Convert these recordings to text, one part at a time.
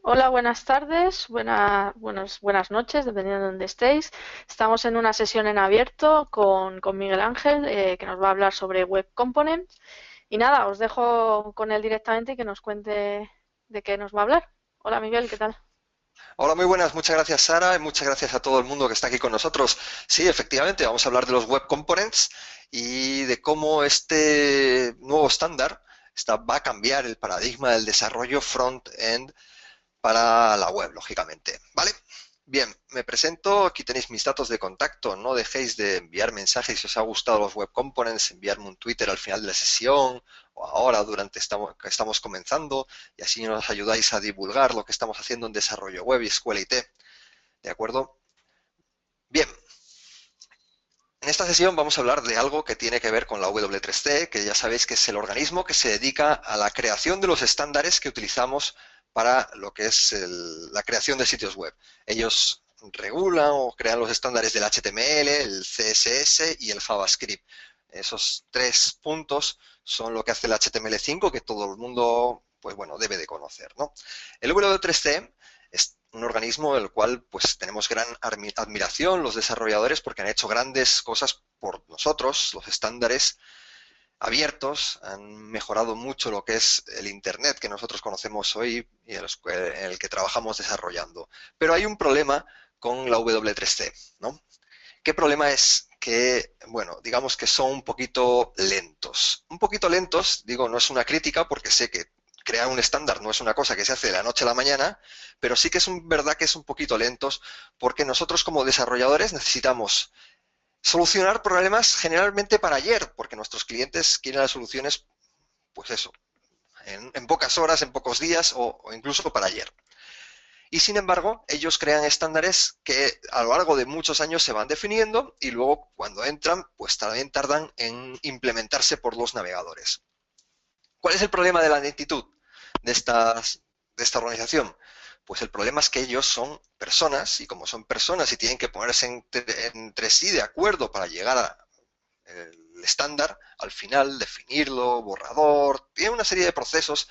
Hola, buenas tardes, buenas noches, dependiendo de dónde estéis. Estamos en una sesión en abierto con Miguel Ángel, que nos va a hablar sobre Web Components. Y nada, os dejo con él directamente y que nos cuente de qué nos va a hablar. Hola, Miguel, ¿qué tal? Hola, muy buenas. Muchas gracias, Sara, y muchas gracias a todo el mundo que está aquí con nosotros. Sí, efectivamente, vamos a hablar de los Web Components y de cómo este nuevo estándar va a cambiar el paradigma del desarrollo front-end para la web, lógicamente. ¿Vale? Bien, me presento. Aquí tenéis mis datos de contacto. No dejéis de enviar mensajes si os ha gustado los Web Components, enviarme un Twitter al final de la sesión o ahora durante que estamos comenzando y así nos ayudáis a divulgar lo que estamos haciendo en desarrollo web y escuela IT. ¿De acuerdo? Bien, en esta sesión vamos a hablar de algo que tiene que ver con la W3C, que ya sabéis que es el organismo que se dedica a la creación de los estándares que utilizamos para lo que es la creación de sitios web. Ellos regulan o crean los estándares del HTML, el CSS y el JavaScript. Esos tres puntos son lo que hace el HTML5, que todo el mundo, pues bueno, debe de conocer, ¿no? El W3C es un organismo del cual pues tenemos gran admiración los desarrolladores porque han hecho grandes cosas por nosotros, los estándares abiertos, han mejorado mucho lo que es el Internet que nosotros conocemos hoy y en el que trabajamos desarrollando. Pero hay un problema con la W3C, ¿no? ¿Qué problema es? Que, bueno, digamos que son un poquito lentos. Un poquito lentos, digo, no es una crítica porque sé que crear un estándar no es una cosa que se hace de la noche a la mañana, pero sí que es verdad que es un poquito lentos porque nosotros como desarrolladores necesitamos solucionar problemas generalmente para ayer, porque nuestros clientes quieren las soluciones, pues eso, en pocas horas, en pocos días o incluso para ayer. Y sin embargo, ellos crean estándares que a lo largo de muchos años se van definiendo y luego cuando entran, pues también tardan en implementarse por los navegadores. ¿Cuál es el problema de la lentitud de, de esta organización? Pues el problema es que ellos son personas y como son personas y tienen que ponerse entre sí de acuerdo para llegar al estándar, al final definirlo, borrador, tiene una serie de procesos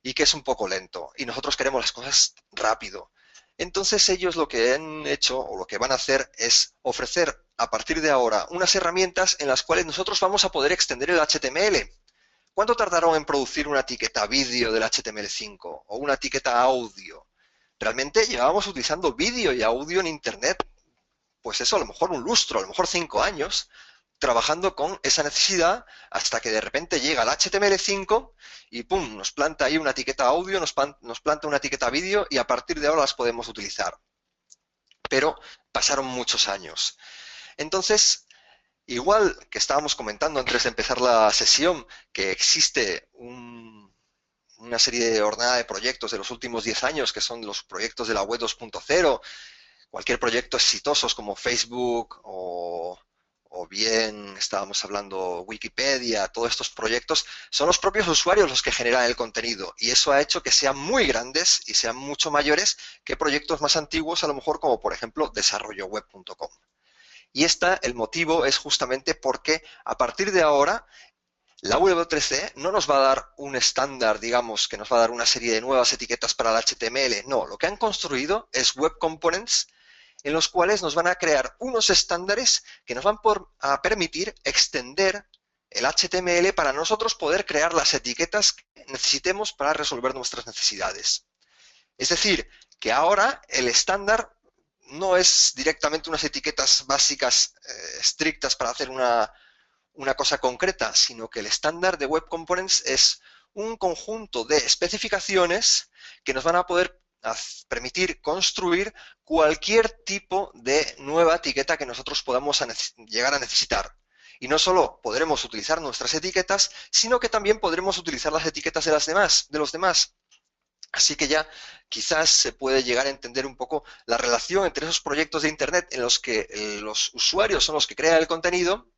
y que es un poco lento. Y nosotros queremos las cosas rápido. Entonces ellos lo que han hecho o lo que van a hacer es ofrecer a partir de ahora unas herramientas en las cuales nosotros vamos a poder extender el HTML. ¿Cuánto tardaron en producir una etiqueta vídeo del HTML5 o una etiqueta audio? Realmente llevábamos utilizando vídeo y audio en Internet, pues eso, a lo mejor un lustro, a lo mejor 5 años, trabajando con esa necesidad hasta que de repente llega el HTML5 y pum, nos planta ahí una etiqueta audio, nos planta una etiqueta vídeo y a partir de ahora las podemos utilizar. Pero pasaron muchos años. Entonces, igual que estábamos comentando antes de empezar la sesión, que existe una serie ordenada de proyectos de los últimos 10 años, que son los proyectos de la web 2.0, cualquier proyecto exitosos como Facebook o bien estábamos hablando Wikipedia, todos estos proyectos, son los propios usuarios los que generan el contenido y eso ha hecho que sean muy grandes y sean mucho mayores que proyectos más antiguos, a lo mejor como por ejemplo desarrolloweb.com. Y el motivo es justamente porque a partir de ahora la W3C no nos va a dar un estándar, digamos, que nos va a dar una serie de nuevas etiquetas para el HTML. No, lo que han construido es Web Components en los cuales nos van a crear unos estándares que nos van a permitir extender el HTML para nosotros poder crear las etiquetas que necesitemos para resolver nuestras necesidades. Es decir, que ahora el estándar no es directamente unas etiquetas básicas estrictas para hacer una cosa concreta, sino que el estándar de Web Components es un conjunto de especificaciones que nos van a poder permitir construir cualquier tipo de nueva etiqueta que nosotros podamos llegar a necesitar. Y no solo podremos utilizar nuestras etiquetas, sino que también podremos utilizar las etiquetas de los demás. Así que ya quizás se puede llegar a entender un poco la relación entre esos proyectos de Internet en los que los usuarios son los que crean el contenido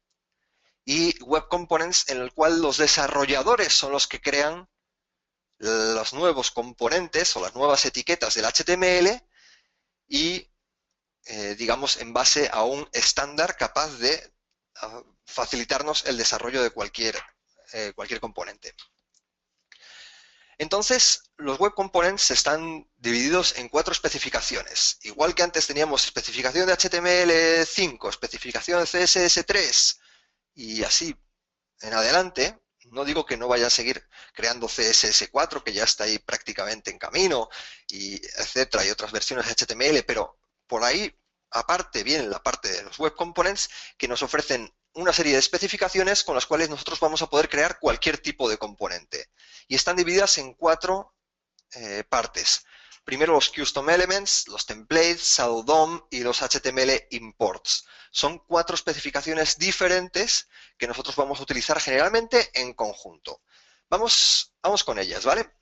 y Web Components en el cual los desarrolladores son los que crean los nuevos componentes o las nuevas etiquetas del HTML y, digamos, en base a un estándar capaz de facilitarnos el desarrollo de cualquier componente. Entonces, los Web Components están divididos en 4 especificaciones. Igual que antes teníamos especificación de HTML5, especificación de CSS3 y así en adelante. No digo que no vayan a seguir creando CSS4, que ya está ahí prácticamente en camino, y etcétera, y otras versiones de HTML, pero por ahí, aparte, viene la parte de los Web Components, que nos ofrecen una serie de especificaciones con las cuales nosotros vamos a poder crear cualquier tipo de componente. Y están divididas en 4 partes. Primero los Custom Elements, los Templates, Shadow DOM y los HTML Imports. Son 4 especificaciones diferentes que nosotros vamos a utilizar generalmente en conjunto. Vamos con ellas, ¿vale?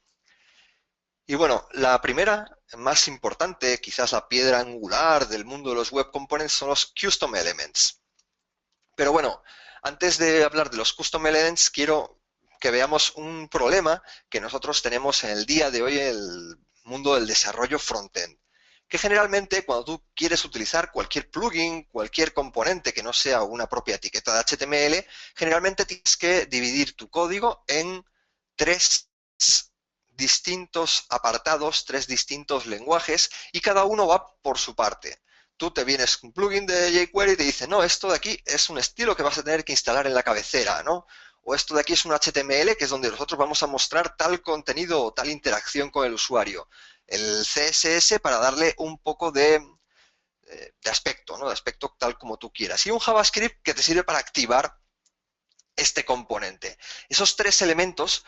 Y bueno, la primera, más importante, quizás la piedra angular del mundo de los Web Components, son los Custom Elements. Pero bueno, antes de hablar de los Custom Elements, quiero que veamos un problema que nosotros tenemos en el día de hoy en el mundo del desarrollo frontend. Que generalmente cuando tú quieres utilizar cualquier plugin, cualquier componente que no sea una propia etiqueta de HTML, generalmente tienes que dividir tu código en 3 distintos apartados, 3 distintos lenguajes, y cada uno va por su parte. Tú te vienes con un plugin de jQuery y te dice, no, esto de aquí es un estilo que vas a tener que instalar en la cabecera, ¿no? O esto de aquí es un HTML, que es donde nosotros vamos a mostrar tal contenido o tal interacción con el usuario. El CSS para darle un poco de aspecto, ¿no? De aspecto tal como tú quieras. Y un JavaScript que te sirve para activar este componente. Esos 3 elementos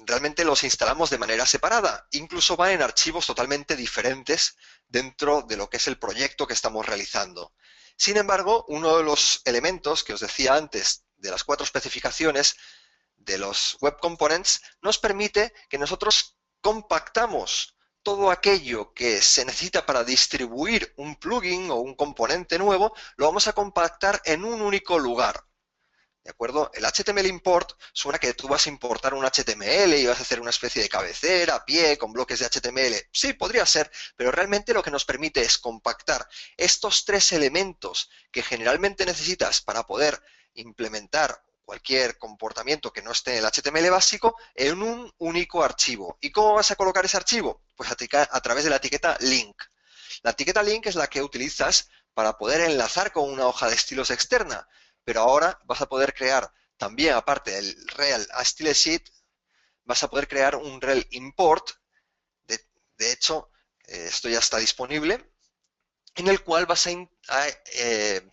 realmente los instalamos de manera separada. Incluso van en archivos totalmente diferentes dentro de lo que es el proyecto que estamos realizando. Sin embargo, uno de los elementos que os decía antes de las 4 especificaciones de los Web Components nos permite que nosotros compactamos todo aquello que se necesita para distribuir un plugin o un componente nuevo, lo vamos a compactar en un único lugar. ¿De acuerdo? El HTML import suena que tú vas a importar un HTML y vas a hacer una especie de cabecera a pie con bloques de HTML. Sí, podría ser, pero realmente lo que nos permite es compactar estos 3 elementos que generalmente necesitas para poder implementar cualquier comportamiento que no esté en el HTML básico en un único archivo. ¿Y cómo vas a colocar ese archivo? Pues a través de la etiqueta link. La etiqueta link es la que utilizas para poder enlazar con una hoja de estilos externa. Pero ahora vas a poder crear también, aparte del rel stylesheet, vas a poder crear un rel import. De hecho, esto ya está disponible, en el cual vas a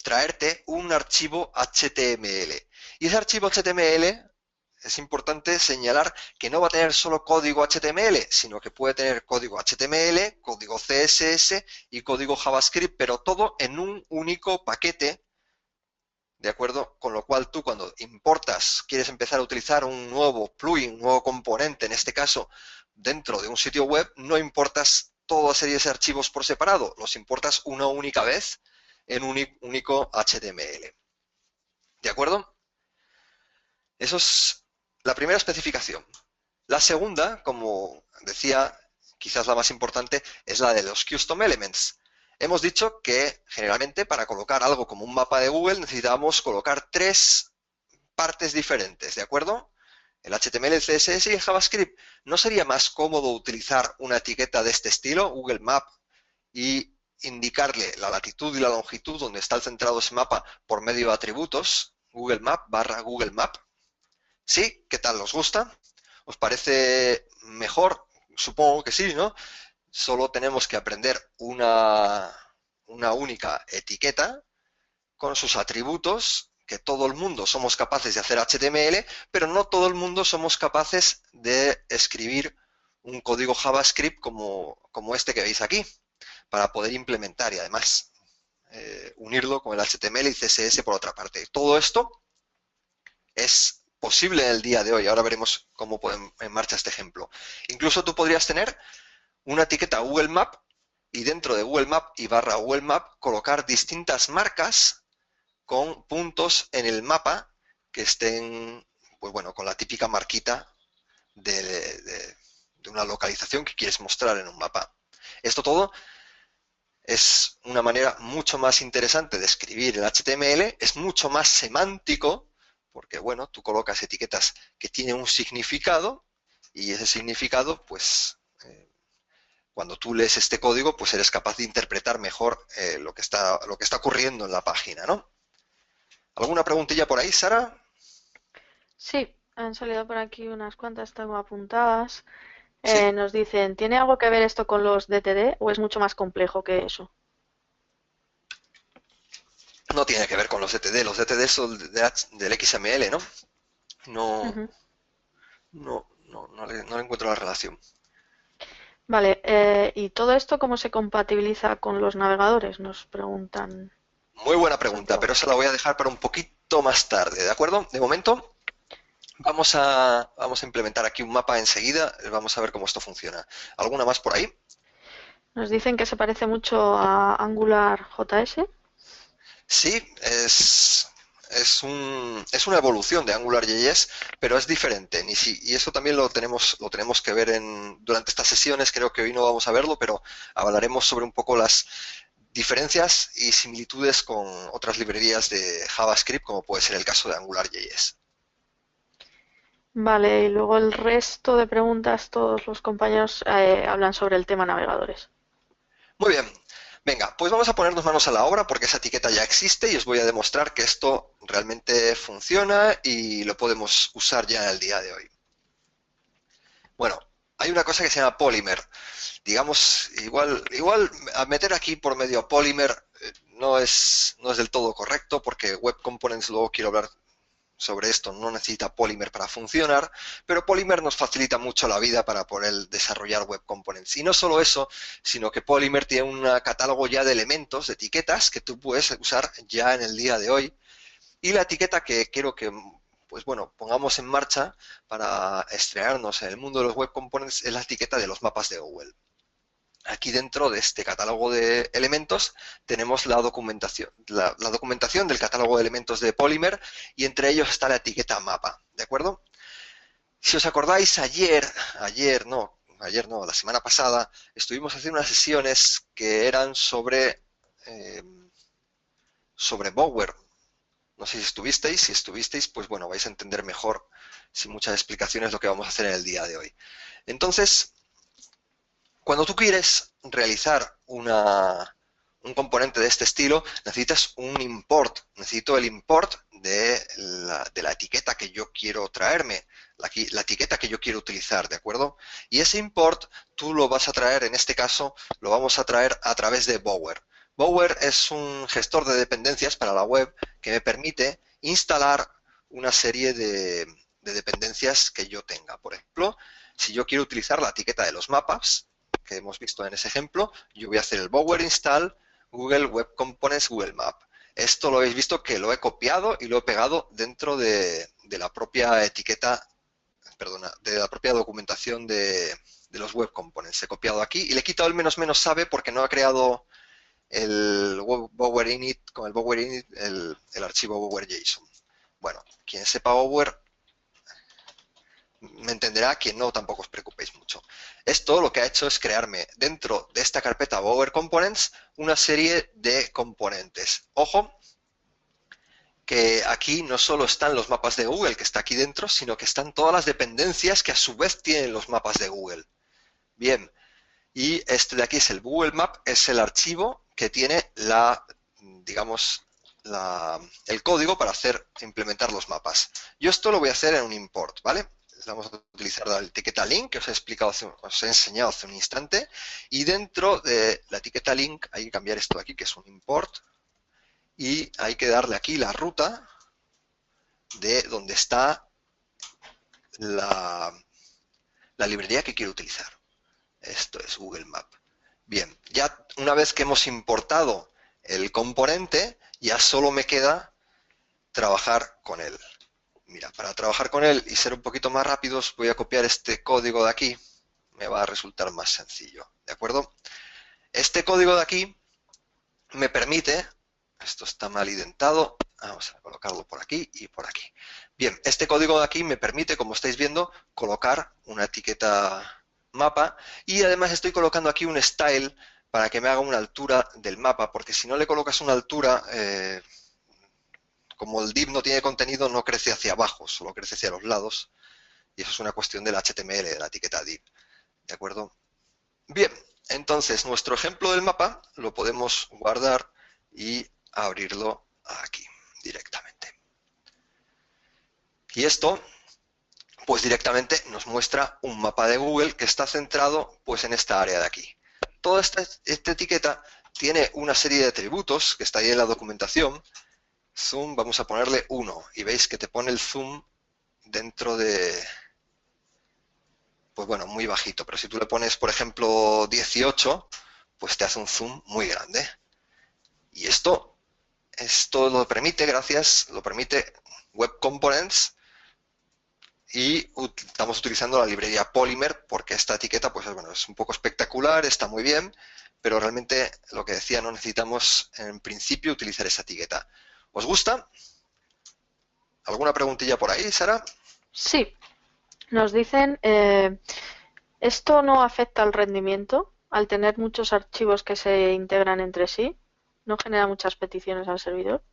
traerte un archivo HTML. Y ese archivo HTML, es importante señalar que no va a tener solo código HTML, sino que puede tener código HTML, código CSS y código JavaScript, pero todo en un único paquete. ¿De acuerdo? Con lo cual tú cuando importas, quieres empezar a utilizar un nuevo plugin, un nuevo componente, en este caso, dentro de un sitio web, no importas toda serie de archivos por separado, los importas una única vez en un único HTML. ¿De acuerdo? Eso es la primera especificación. La segunda, como decía, quizás la más importante, es la de los Custom Elements. Hemos dicho que generalmente para colocar algo como un mapa de Google necesitamos colocar 3 partes diferentes, ¿de acuerdo? El HTML, el CSS y el JavaScript. ¿No sería más cómodo utilizar una etiqueta de este estilo, Google Map, y indicarle la latitud y la longitud donde está centrado ese mapa por medio de atributos, Google Map / Google Map? ¿Sí? ¿Qué tal? ¿Os gusta? ¿Os parece mejor? Supongo que sí, ¿no? Solo tenemos que aprender una única etiqueta con sus atributos, que todo el mundo somos capaces de hacer HTML, pero no todo el mundo somos capaces de escribir un código JavaScript como este que veis aquí, para poder implementar y además unirlo con el HTML y CSS por otra parte. Todo esto es posible en el día de hoy. Ahora veremos cómo poner en marcha este ejemplo. Incluso tú podrías tener una etiqueta Google Map y dentro de Google Map y / Google Map colocar distintas marcas con puntos en el mapa que estén, pues bueno, con la típica marquita de una localización que quieres mostrar en un mapa. Esto todo es una manera mucho más interesante de escribir el HTML, es mucho más semántico, porque bueno, tú colocas etiquetas que tienen un significado Y ese significado, pues, cuando tú lees este código, pues eres capaz de interpretar mejor lo que está ocurriendo en la página, ¿no? ¿Alguna preguntilla por ahí, Sara? Sí, han salido por aquí unas cuantas, tengo apuntadas. Sí. Nos dicen, ¿tiene algo que ver esto con los DTD o es mucho más complejo que eso? No tiene que ver con los DTD son del XML, ¿no? No, Ujú. no le encuentro la relación. Vale, ¿y todo esto cómo se compatibiliza con los navegadores? Nos preguntan Muy buena pregunta, pero Santiago. esa la voy a dejar para un poquito más tarde, ¿de acuerdo? De momento, vamos a implementar aquí un mapa enseguida, vamos a ver cómo esto funciona. ¿Alguna más por ahí? Nos dicen que se parece mucho a Angular JS. Sí, es una evolución de AngularJS, pero es diferente. Y eso también lo tenemos que ver durante estas sesiones. Creo que hoy no vamos a verlo, pero hablaremos sobre un poco las diferencias y similitudes con otras librerías de JavaScript, como puede ser el caso de AngularJS. Vale, y luego el resto de preguntas, todos los compañeros hablan sobre el tema navegadores. Muy bien, venga, pues vamos a ponernos manos a la obra porque esa etiqueta ya existe y os voy a demostrar que esto realmente funciona y lo podemos usar ya en el día de hoy. Bueno, hay una cosa que se llama Polymer. Digamos, igual a meter aquí por medio Polymer no es del todo correcto porque Web Components, luego quiero hablar sobre esto, no necesita Polymer para funcionar, pero Polymer nos facilita mucho la vida para poder desarrollar Web Components. Y no solo eso, sino que Polymer tiene un catálogo ya de elementos, de etiquetas, que tú puedes usar ya en el día de hoy. Y la etiqueta que quiero que, pues bueno, pongamos en marcha para estrenarnos en el mundo de los Web Components es la etiqueta de los mapas de Google. Aquí dentro de este catálogo de elementos tenemos la documentación del catálogo de elementos de Polymer y entre ellos está la etiqueta mapa, ¿de acuerdo? Si os acordáis, la semana pasada, estuvimos haciendo unas sesiones que eran eh, sobre Bower. No sé si estuvisteis, pues bueno, vais a entender mejor, sin muchas explicaciones, lo que vamos a hacer en el día de hoy. Entonces, cuando tú quieres realizar un componente de este estilo, necesitas un import. Necesito el import de la etiqueta que yo quiero traerme, la etiqueta que yo quiero utilizar, ¿de acuerdo? Y ese import tú lo vas a traer, en este caso, lo vamos a traer a través de Bower. Bower es un gestor de dependencias para la web que me permite instalar una serie de dependencias que yo tenga. Por ejemplo, si yo quiero utilizar la etiqueta de los mapas, que hemos visto en ese ejemplo, yo voy a hacer el Bower install Google Web Components Google Map. Esto lo habéis visto que lo he copiado y lo he pegado dentro de la propia etiqueta, perdona, de la propia documentación de los Web Components. He copiado aquí y le he quitado el menos menos sabe porque no ha creado el Bower init, con el Bower init el archivo Bower JSON. Bueno, quien sepa Bower me entenderá, que no, tampoco os preocupéis mucho. Esto lo que ha hecho es crearme dentro de esta carpeta Bower Components una serie de componentes. Ojo, que aquí no solo están los mapas de Google, que está aquí dentro, sino que están todas las dependencias que a su vez tienen los mapas de Google. Bien, y este de aquí es el Google Map, es el archivo que tiene digamos, el código para implementar los mapas. Yo esto lo voy a hacer en un import, ¿vale? Vamos a utilizar la etiqueta link que os he enseñado hace un instante, y dentro de la etiqueta link hay que cambiar esto de aquí, que es un import, y hay que darle aquí la ruta de donde está la librería que quiero utilizar. Esto es Google Map. Bien, ya una vez que hemos importado el componente, ya solo me queda trabajar con él. Mira, para trabajar con él y ser un poquito más rápidos, voy a copiar este código de aquí. Me va a resultar más sencillo, ¿de acuerdo? Este código de aquí me permite, esto está mal indentado, vamos a colocarlo por aquí y por aquí. Bien, este código de aquí me permite, como estáis viendo, colocar una etiqueta mapa y además estoy colocando aquí un style para que me haga una altura del mapa, porque si no le colocas una altura, como el div no tiene contenido, no crece hacia abajo, solo crece hacia los lados. Y eso es una cuestión del HTML, de la etiqueta div. ¿De acuerdo? Bien, entonces nuestro ejemplo del mapa lo podemos guardar y abrirlo aquí directamente. Y esto, pues directamente nos muestra un mapa de Google que está centrado pues en esta área de aquí. Toda esta etiqueta tiene una serie de atributos que está ahí en la documentación. Zoom, vamos a ponerle 1 y veis que te pone el zoom dentro de, pues bueno, muy bajito, pero si tú le pones, por ejemplo, 18, pues te hace un zoom muy grande. Y esto lo permite Web Components, y estamos utilizando la librería Polymer porque esta etiqueta pues bueno, es un poco espectacular, está muy bien, pero realmente lo que decía, no necesitamos en principio utilizar esa etiqueta. ¿Os gusta? ¿Alguna preguntilla por ahí, Sara? Sí, nos dicen, ¿esto no afecta al rendimiento al tener muchos archivos que se integran entre sí? ¿No genera muchas peticiones al servidor?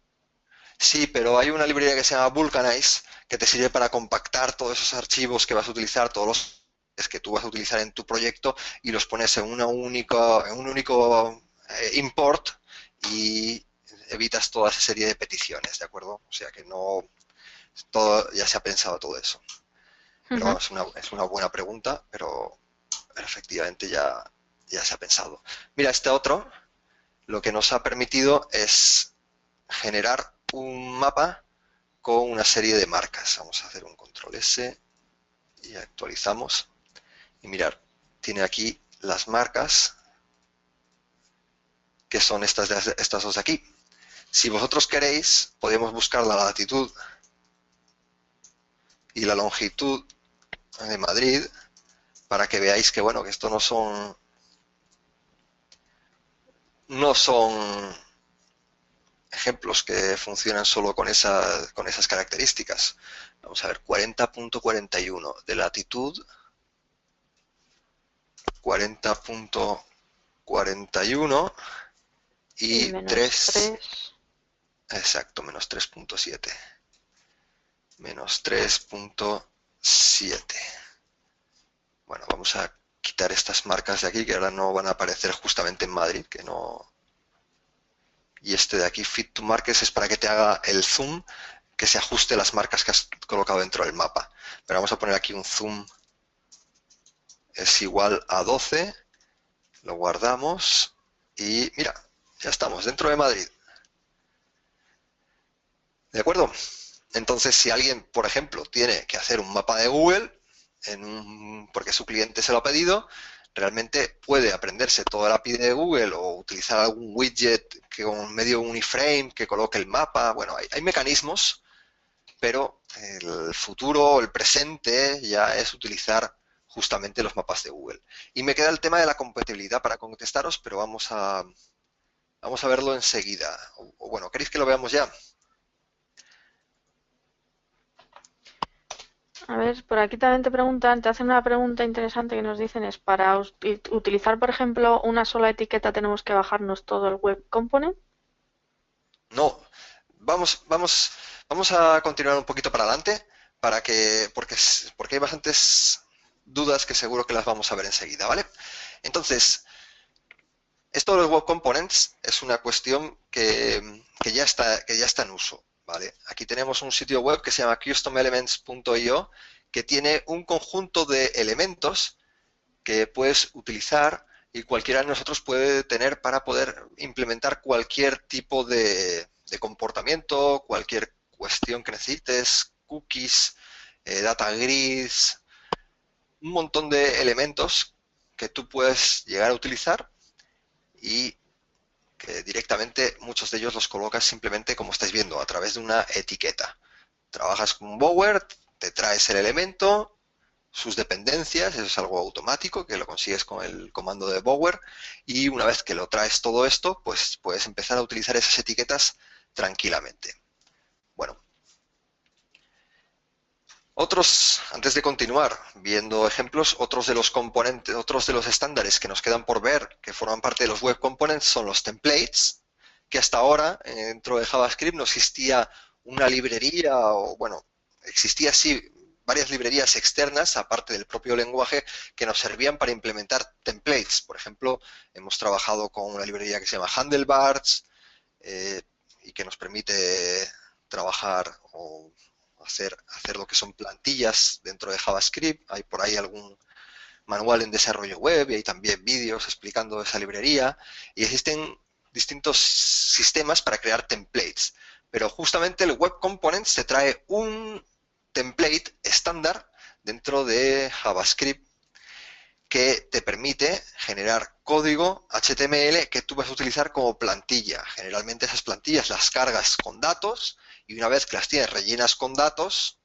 Sí, pero hay una librería que se llama Vulcanize que te sirve para compactar todos esos archivos que vas a utilizar, todos los que tú vas a utilizar en tu proyecto, y los pones en un único import, y evitas toda esa serie de peticiones, ¿de acuerdo? O sea que no, todo, ya se ha pensado todo eso. Pero Ujú. bueno, es una buena pregunta, pero efectivamente ya se ha pensado. Mira, este otro, lo que nos ha permitido es generar un mapa con una serie de marcas. Vamos a hacer un control S y actualizamos. Y mirar, tiene aquí las marcas, que son estas dos de aquí. Si vosotros queréis, podemos buscar la latitud y la longitud de Madrid para que veáis que, bueno, que esto no son ejemplos que funcionan solo con esas características. Vamos a ver, 40.41 de latitud, 40.41 Y y menos 3, 3. exacto, menos 3.7. Menos 3.7. Bueno, vamos a quitar estas marcas de aquí que ahora no van a aparecer justamente en Madrid, que no. Y este de aquí, Fit to Markets, es para que te haga el zoom, que se ajuste las marcas que has colocado dentro del mapa. Pero vamos a poner aquí un zoom es igual a 12, lo guardamos y mira, ya estamos dentro de Madrid. ¿De acuerdo? Entonces, si alguien, por ejemplo, tiene que hacer un mapa de Google, porque su cliente se lo ha pedido, realmente puede aprenderse toda la API de Google o utilizar algún widget que con medio uniframe que coloque el mapa. Bueno, hay mecanismos, pero el futuro, el presente, ya es utilizar justamente los mapas de Google. Y me queda el tema de la compatibilidad para contestaros, pero vamos a verlo enseguida. O bueno, ¿queréis que lo veamos ya? A ver, por aquí también te preguntan, te hacen una pregunta interesante que nos dicen es para utilizar, por ejemplo, una sola etiqueta tenemos que bajarnos todo el web component. No, vamos a continuar un poquito para adelante porque hay bastantes dudas que seguro que las vamos a ver enseguida, ¿vale? Entonces, esto de los Web Components es una cuestión que ya está en uso, ¿vale? Aquí tenemos un sitio web que se llama customelements.io, que tiene un conjunto de elementos que puedes utilizar y cualquiera de nosotros puede tener para poder implementar cualquier tipo de comportamiento, cualquier cuestión que necesites, cookies, data grids, un montón de elementos que tú puedes llegar a utilizar y que directamente muchos de ellos los colocas simplemente como estáis viendo a través de una etiqueta. Trabajas con un Bower, te traes el elemento, sus dependencias, eso es algo automático que lo consigues con el comando de Bower, y una vez que lo traes todo esto, pues puedes empezar a utilizar esas etiquetas tranquilamente. Bueno, antes de continuar viendo ejemplos, otros de los componentes, otros de los estándares que nos quedan por ver, que forman parte de los web components, son los templates, que hasta ahora dentro de JavaScript no existía una librería, o bueno, existía sí varias librerías externas, aparte del propio lenguaje, que nos servían para implementar templates. Por ejemplo, hemos trabajado con una librería que se llama Handlebars y que nos permite trabajar o hacer lo que son plantillas dentro de JavaScript. Hay por ahí algún manual en desarrollo web y hay también vídeos explicando esa librería. Y existen distintos sistemas para crear templates. Pero justamente el Web Components te trae un template estándar dentro de JavaScript que te permite generar código HTML que tú vas a utilizar como plantilla. Generalmente esas plantillas las cargas con datos y una vez que las tienes rellenas con datos,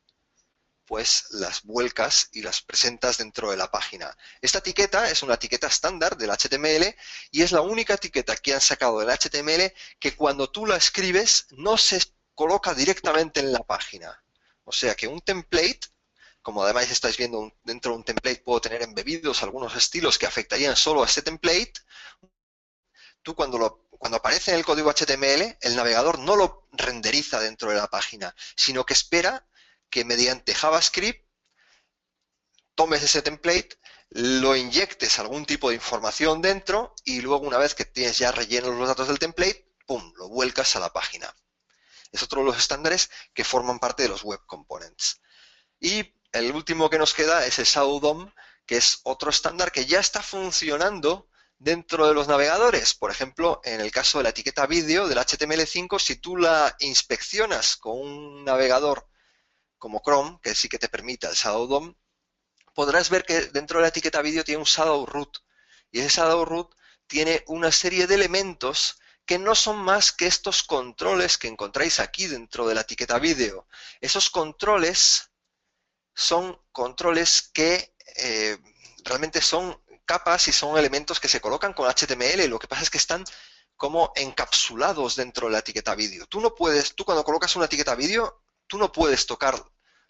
pues las vuelcas y las presentas dentro de la página. Esta etiqueta es una etiqueta estándar del HTML y es la única etiqueta que han sacado del HTML que cuando tú la escribes no se coloca directamente en la página. O sea que un template, como además estáis viendo dentro de un template puedo tener embebidos algunos estilos que afectarían solo a ese template, tú cuando aparece en el código HTML, el navegador no lo renderiza dentro de la página, sino que espera que mediante JavaScript tomes ese template, lo inyectes algún tipo de información dentro y luego una vez que tienes ya rellenos los datos del template, ¡pum!, lo vuelcas a la página. Es otro de los estándares que forman parte de los Web Components. Y el último que nos queda es el Shadow DOM, que es otro estándar que ya está funcionando dentro de los navegadores. Por ejemplo, en el caso de la etiqueta vídeo del HTML5, si tú la inspeccionas con un navegador como Chrome, que sí que te permite el Shadow DOM, podrás ver que dentro de la etiqueta vídeo tiene un Shadow Root. Y ese Shadow Root tiene una serie de elementos que no son más que estos controles que encontráis aquí dentro de la etiqueta vídeo. Esos controles son controles que realmente son capas y son elementos que se colocan con HTML. Lo que pasa es que están como encapsulados dentro de la etiqueta vídeo. Tú cuando colocas una etiqueta vídeo, tú no puedes tocar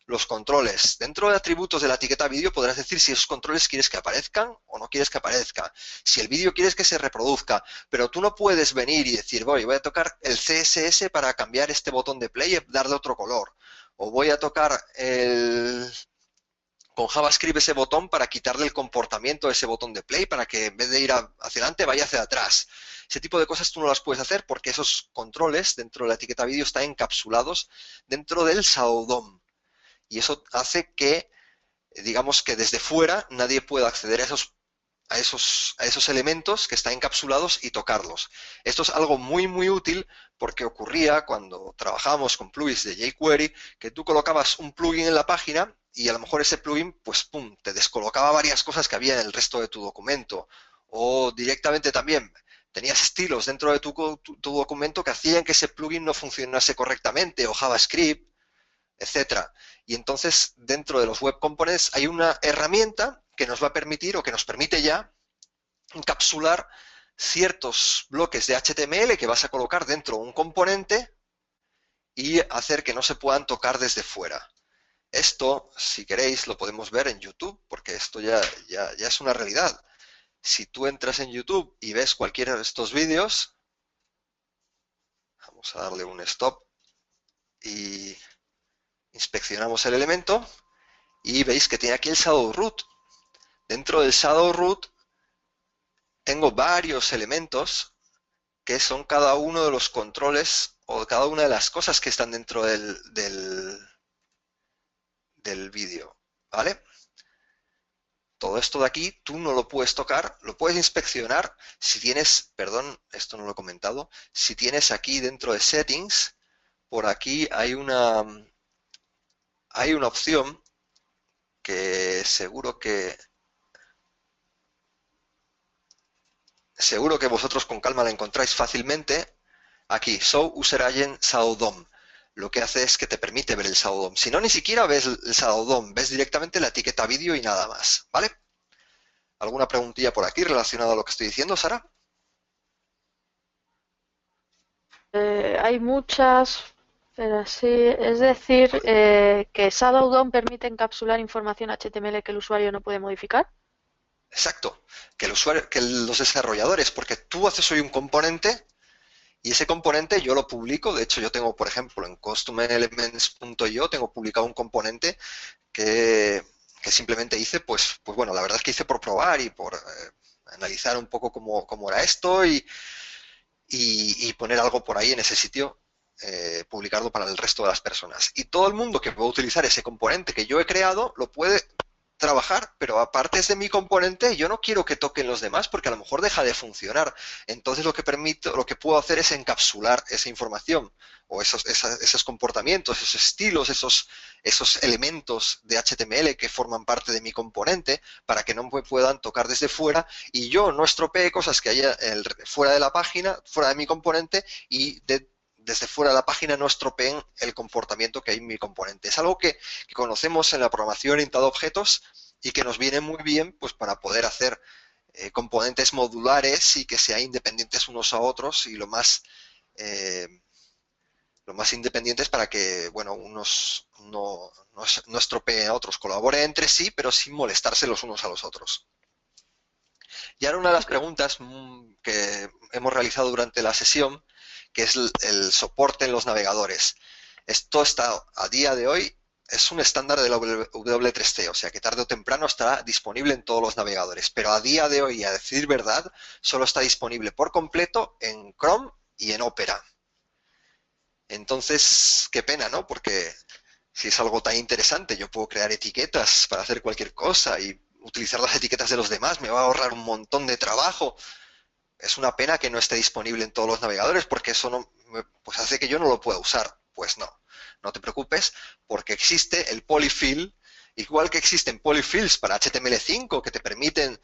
los controles. Dentro de atributos de la etiqueta vídeo podrás decir si esos controles quieres que aparezcan o no quieres que aparezca. Si el vídeo quieres que se reproduzca, pero tú no puedes venir y decir, voy a tocar el CSS para cambiar este botón de play y darle otro color. O voy a tocar con JavaScript ese botón para quitarle el comportamiento de ese botón de play para que en vez de ir hacia adelante vaya hacia atrás. Ese tipo de cosas tú no las puedes hacer porque esos controles dentro de la etiqueta vídeo están encapsulados dentro del Shadow DOM. Y eso hace que, digamos que desde fuera nadie pueda acceder a esos elementos que están encapsulados y tocarlos. Esto es algo muy, muy útil porque ocurría cuando trabajábamos con plugins de jQuery, que tú colocabas un plugin en la página y a lo mejor ese plugin, pues pum, te descolocaba varias cosas que había en el resto de tu documento. O directamente también tenías estilos dentro de tu documento que hacían que ese plugin no funcionase correctamente, o JavaScript, etcétera. Y entonces, dentro de los Web Components hay una herramienta que nos va a permitir, o que nos permite ya, encapsular ciertos bloques de HTML que vas a colocar dentro de un componente y hacer que no se puedan tocar desde fuera. Esto, si queréis, lo podemos ver en YouTube, porque esto ya es una realidad. Si tú entras en YouTube y ves cualquiera de estos vídeos, vamos a darle un stop y inspeccionamos el elemento y veis que tiene aquí el Shadow Root. Dentro del Shadow Root tengo varios elementos que son cada uno de los controles o cada una de las cosas que están dentro del vídeo, ¿vale? Todo esto de aquí tú no lo puedes tocar, lo puedes inspeccionar si tienes, perdón, esto no lo he comentado, si tienes aquí dentro de Settings, por aquí hay una opción que seguro que vosotros con calma la encontráis fácilmente. Aquí, Show User Agent Shadow DOM. Lo que hace es que te permite ver el Shadow DOM. Si no, ni siquiera ves el Shadow DOM, ves directamente la etiqueta vídeo y nada más, ¿vale? ¿Alguna preguntilla por aquí relacionada a lo que estoy diciendo, Sara? Hay muchas, pero sí, es decir, que Shadow DOM permite encapsular información HTML que el usuario no puede modificar. Exacto. Que los desarrolladores, porque tú haces hoy un componente Y ese componente yo lo publico, de hecho yo tengo, por ejemplo, en customerelements.io tengo publicado un componente que simplemente hice, pues bueno, la verdad es que hice por probar y por analizar un poco cómo era esto y poner algo por ahí en ese sitio, publicarlo para el resto de las personas. Y todo el mundo que pueda utilizar ese componente que yo he creado lo puede trabajar, pero aparte es de mi componente, yo no quiero que toquen los demás porque a lo mejor deja de funcionar. Entonces lo que puedo hacer es encapsular esa información o esos comportamientos, esos estilos, esos elementos de HTML que forman parte de mi componente para que no me puedan tocar desde fuera y yo no estropee cosas que haya fuera de la página, fuera de mi componente y desde fuera de la página no estropeen el comportamiento que hay en mi componente. Es algo que conocemos en la programación orientada a objetos y que nos viene muy bien pues, para poder hacer componentes modulares y que sean independientes unos a otros y lo más independientes para que bueno, unos no estropeen a otros, colaboren entre sí, pero sin molestarse los unos a los otros. Y ahora una de las preguntas que hemos realizado durante la sesión, que es el soporte en los navegadores. Esto está, a día de hoy, es un estándar de la W3C, o sea que tarde o temprano estará disponible en todos los navegadores, pero a día de hoy, a decir verdad, solo está disponible por completo en Chrome y en Opera. Entonces, qué pena, ¿no? Porque si es algo tan interesante, yo puedo crear etiquetas para hacer cualquier cosa y utilizar las etiquetas de los demás, me va a ahorrar un montón de trabajo. Es una pena que no esté disponible en todos los navegadores porque eso no, pues hace que yo no lo pueda usar. Pues no, no te preocupes porque existe el polyfill, igual que existen polyfills para HTML5 que te permiten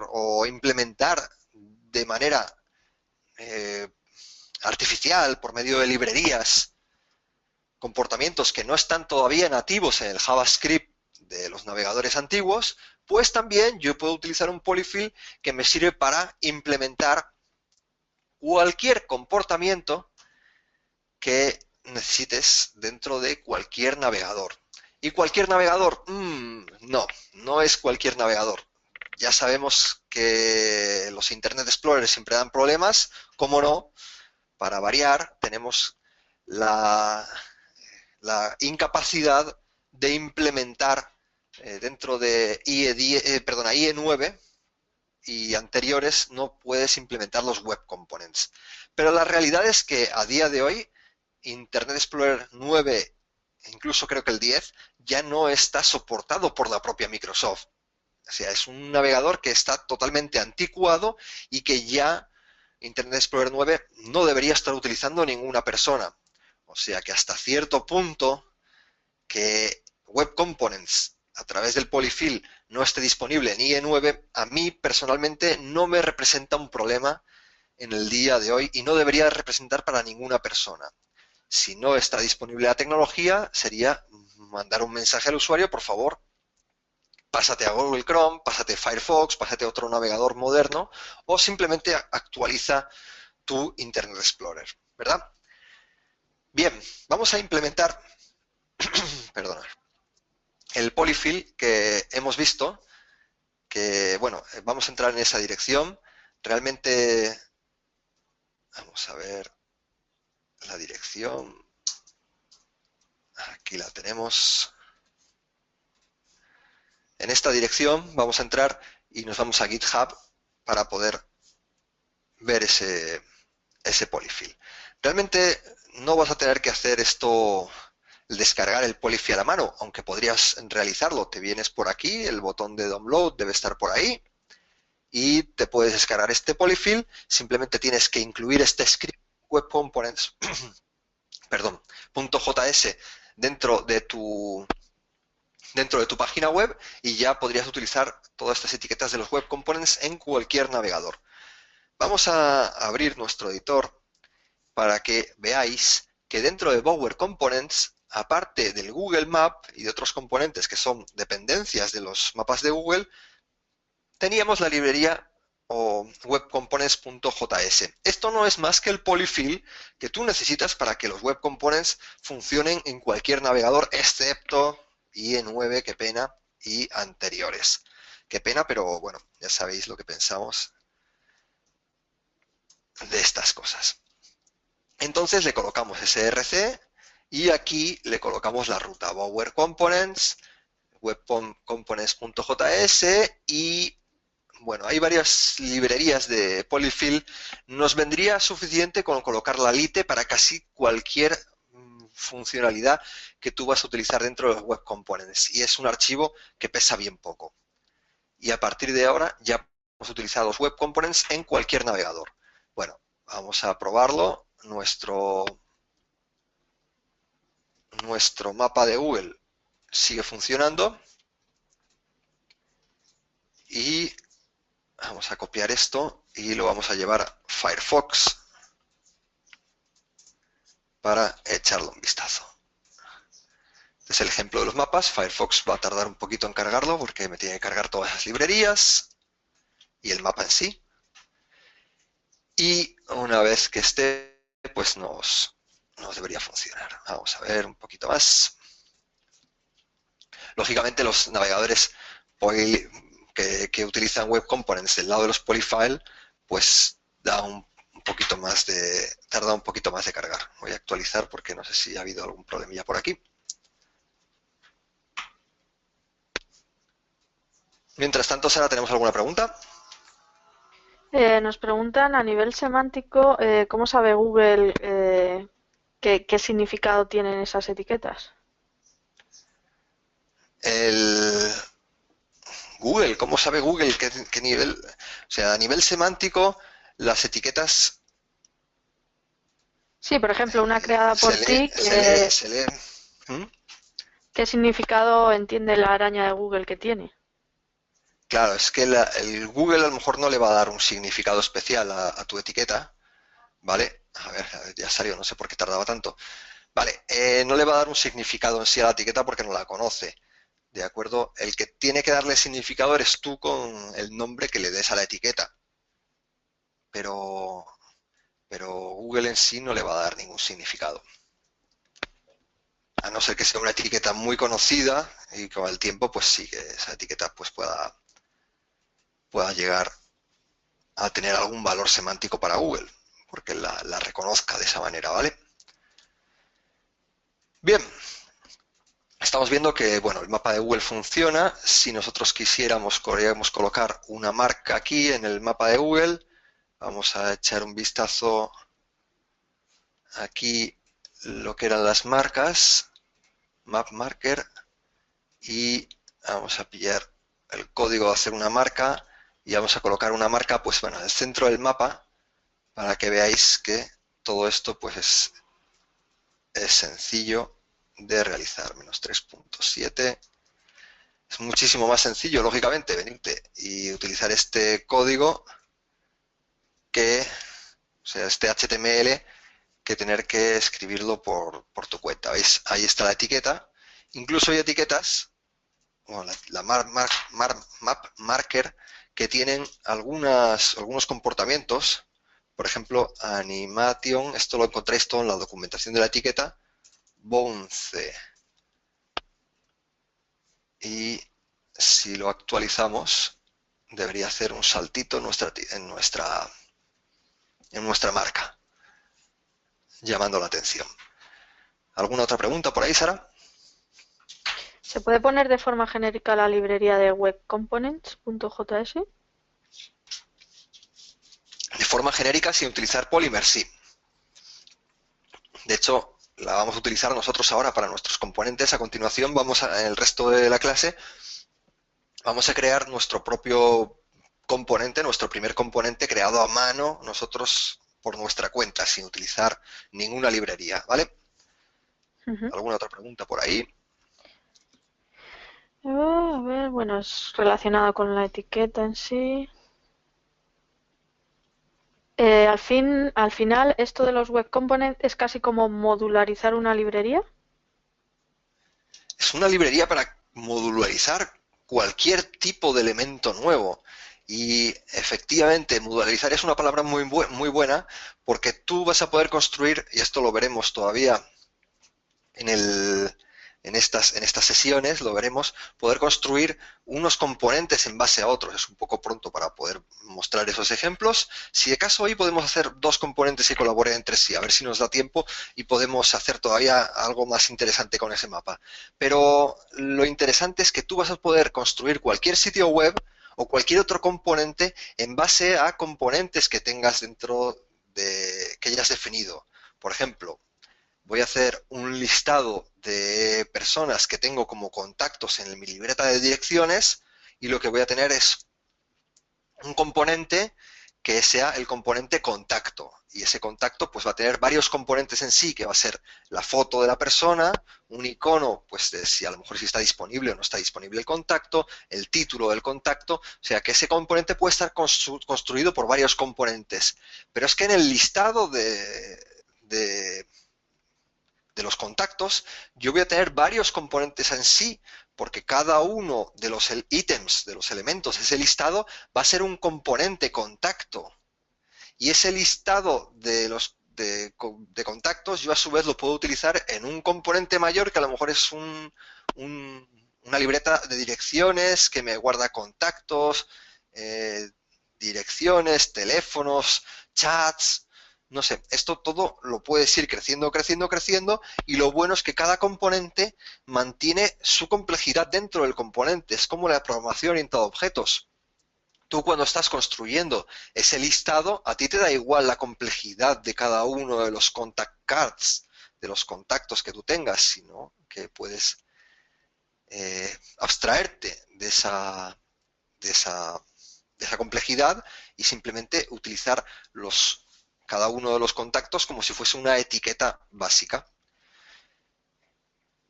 o implementar de manera artificial por medio de librerías comportamientos que no están todavía nativos en el JavaScript de los navegadores antiguos, pues también yo puedo utilizar un polyfill que me sirve para implementar cualquier comportamiento que necesites dentro de cualquier navegador. ¿Y cualquier navegador? No es cualquier navegador. Ya sabemos que los Internet Explorer siempre dan problemas, ¿cómo no? Para variar, tenemos la incapacidad de implementar dentro de IE9 y anteriores no puedes implementar los web components. Pero la realidad es que a día de hoy Internet Explorer 9, incluso creo que el 10, ya no está soportado por la propia Microsoft. O sea, es un navegador que está totalmente anticuado y que ya Internet Explorer 9 no debería estar utilizando ninguna persona. O sea que hasta cierto punto que Web Components a través del polyfill no esté disponible en IE9, a mí personalmente no me representa un problema en el día de hoy y no debería representar para ninguna persona. Si no está disponible la tecnología, sería mandar un mensaje al usuario, por favor, pásate a Google Chrome, pásate a Firefox, pásate a otro navegador moderno o simplemente actualiza tu Internet Explorer, ¿verdad? Bien, vamos a implementar perdona, el polyfill que hemos visto, que bueno, vamos a entrar en esa dirección. Realmente, vamos a ver la dirección. Aquí la tenemos. En esta dirección vamos a entrar y nos vamos a GitHub para poder ver ese polyfill. Realmente no vas a tener que hacer esto, el descargar el polyfill a la mano, aunque podrías realizarlo. Te vienes por aquí, el botón de download debe estar por ahí y te puedes descargar este polyfill. Simplemente tienes que incluir este script web components perdón, .js dentro de tu página web y ya podrías utilizar todas estas etiquetas de los web components en cualquier navegador. Vamos a abrir nuestro editor para que veáis que dentro de Bower Components, aparte del Google Map y de otros componentes que son dependencias de los mapas de Google, teníamos la librería o webcomponents.js. Esto no es más que el polyfill que tú necesitas para que los web components funcionen en cualquier navegador, excepto IE9, qué pena, y anteriores. Qué pena, pero bueno, ya sabéis lo que pensamos de estas cosas. Entonces le colocamos src y aquí le colocamos la ruta Bower Components, webcomponents.js y bueno, hay varias librerías de polyfill. Nos vendría suficiente con colocar la lite para casi cualquier funcionalidad que tú vas a utilizar dentro de los web components y es un archivo que pesa bien poco. Y a partir de ahora ya podemos utilizar los web components en cualquier navegador. Bueno, vamos a probarlo. Nuestro mapa de Google sigue funcionando y vamos a copiar esto y lo vamos a llevar a Firefox para echarle un vistazo. Este es el ejemplo de los mapas. Firefox va a tardar un poquito en cargarlo porque me tiene que cargar todas las librerías y el mapa en sí. Y una vez que esté, pues nos debería funcionar. Vamos a ver un poquito más. Lógicamente los navegadores que utilizan Web Components del lado de los polyfile, pues tarda un poquito más de cargar. Voy a actualizar porque no sé si ha habido algún problemilla por aquí. Mientras tanto, Sara, ¿tenemos alguna pregunta? Nos preguntan a nivel semántico, ¿cómo sabe Google qué significado tienen esas etiquetas? Google, ¿cómo sabe Google qué nivel? O sea, a nivel semántico, las etiquetas Sí, por ejemplo, una creada por ti, se lee. ¿qué significado entiende la araña de Google que tiene? Claro, es que el Google a lo mejor no le va a dar un significado especial a tu etiqueta, ¿vale? A ver, ya salió, no sé por qué tardaba tanto. Vale, no le va a dar un significado en sí a la etiqueta porque no la conoce, ¿de acuerdo? El que tiene que darle significado eres tú con el nombre que le des a la etiqueta. Pero Google en sí no le va a dar ningún significado. A no ser que sea una etiqueta muy conocida y con el tiempo, pues sí que esa etiqueta pues pueda llegar a tener algún valor semántico para Google, porque la reconozca de esa manera, ¿vale? Bien, estamos viendo que, bueno, el mapa de Google funciona. Si nosotros quisiéramos, podríamos colocar una marca aquí en el mapa de Google. Vamos a echar un vistazo aquí lo que eran las marcas, map marker, y vamos a pillar el código de hacer una marca y vamos a colocar una marca, pues bueno, en el centro del mapa para que veáis que todo esto pues es sencillo de realizar. Menos 3.7 es muchísimo más sencillo, lógicamente, venirte y utilizar este código o sea, este HTML, que tener que escribirlo por tu cuenta. ¿Veis? Ahí está la etiqueta. Incluso hay etiquetas, bueno, la map marker, que tienen algunos comportamientos. Por ejemplo, animation, esto lo encontráis todo en la documentación de la etiqueta, bounce. Y si lo actualizamos, debería hacer un saltito en nuestra marca, llamando la atención. ¿Alguna otra pregunta por ahí, Sara? ¿Se puede poner de forma genérica la librería de webcomponents.js? De forma genérica, sin utilizar Polymer, sí. De hecho, la vamos a utilizar nosotros ahora para nuestros componentes. A continuación, en el resto de la clase, vamos a crear nuestro propio componente, nuestro primer componente creado a mano, nosotros por nuestra cuenta, sin utilizar ninguna librería, ¿vale? ¿Alguna otra pregunta por ahí? A ver, bueno, es relacionado con la etiqueta en sí. Al final, esto de los web components es casi como modularizar una librería. Es una librería para modularizar cualquier tipo de elemento nuevo. Y efectivamente, modularizar es una palabra muy buena porque tú vas a poder construir, y esto lo veremos todavía en en estas sesiones, lo veremos, poder construir unos componentes en base a otros. Es un poco pronto para poder mostrar esos ejemplos. Si de caso hoy podemos hacer dos componentes que colaboren entre sí, a ver si nos da tiempo y podemos hacer todavía algo más interesante con ese mapa. Pero lo interesante es que tú vas a poder construir cualquier sitio web o cualquier otro componente en base a componentes que tengas dentro que hayas definido. Por ejemplo, voy a hacer un listado de personas que tengo como contactos en mi libreta de direcciones y lo que voy a tener es un componente que sea el componente contacto. Y ese contacto pues va a tener varios componentes en sí, que va a ser la foto de la persona, un icono, pues de si a lo mejor si está disponible o no está disponible el contacto, el título del contacto, o sea que ese componente puede estar construido por varios componentes. Pero es que en el listado de los contactos, yo voy a tener varios componentes en sí, porque cada uno de los ítems, de los elementos de ese listado, va a ser un componente contacto. Y ese listado de contactos, yo a su vez lo puedo utilizar en un componente mayor, que a lo mejor es una libreta de direcciones que me guarda contactos, direcciones, teléfonos, chats. No sé, esto todo lo puedes ir creciendo, creciendo, creciendo, y lo bueno es que cada componente mantiene su complejidad dentro del componente. Es como la programación orientada a objetos. Tú cuando estás construyendo ese listado, a ti te da igual la complejidad de cada uno de los contact cards, de los contactos que tú tengas, sino que puedes abstraerte de esa complejidad y simplemente utilizar cada uno de los contactos como si fuese una etiqueta básica.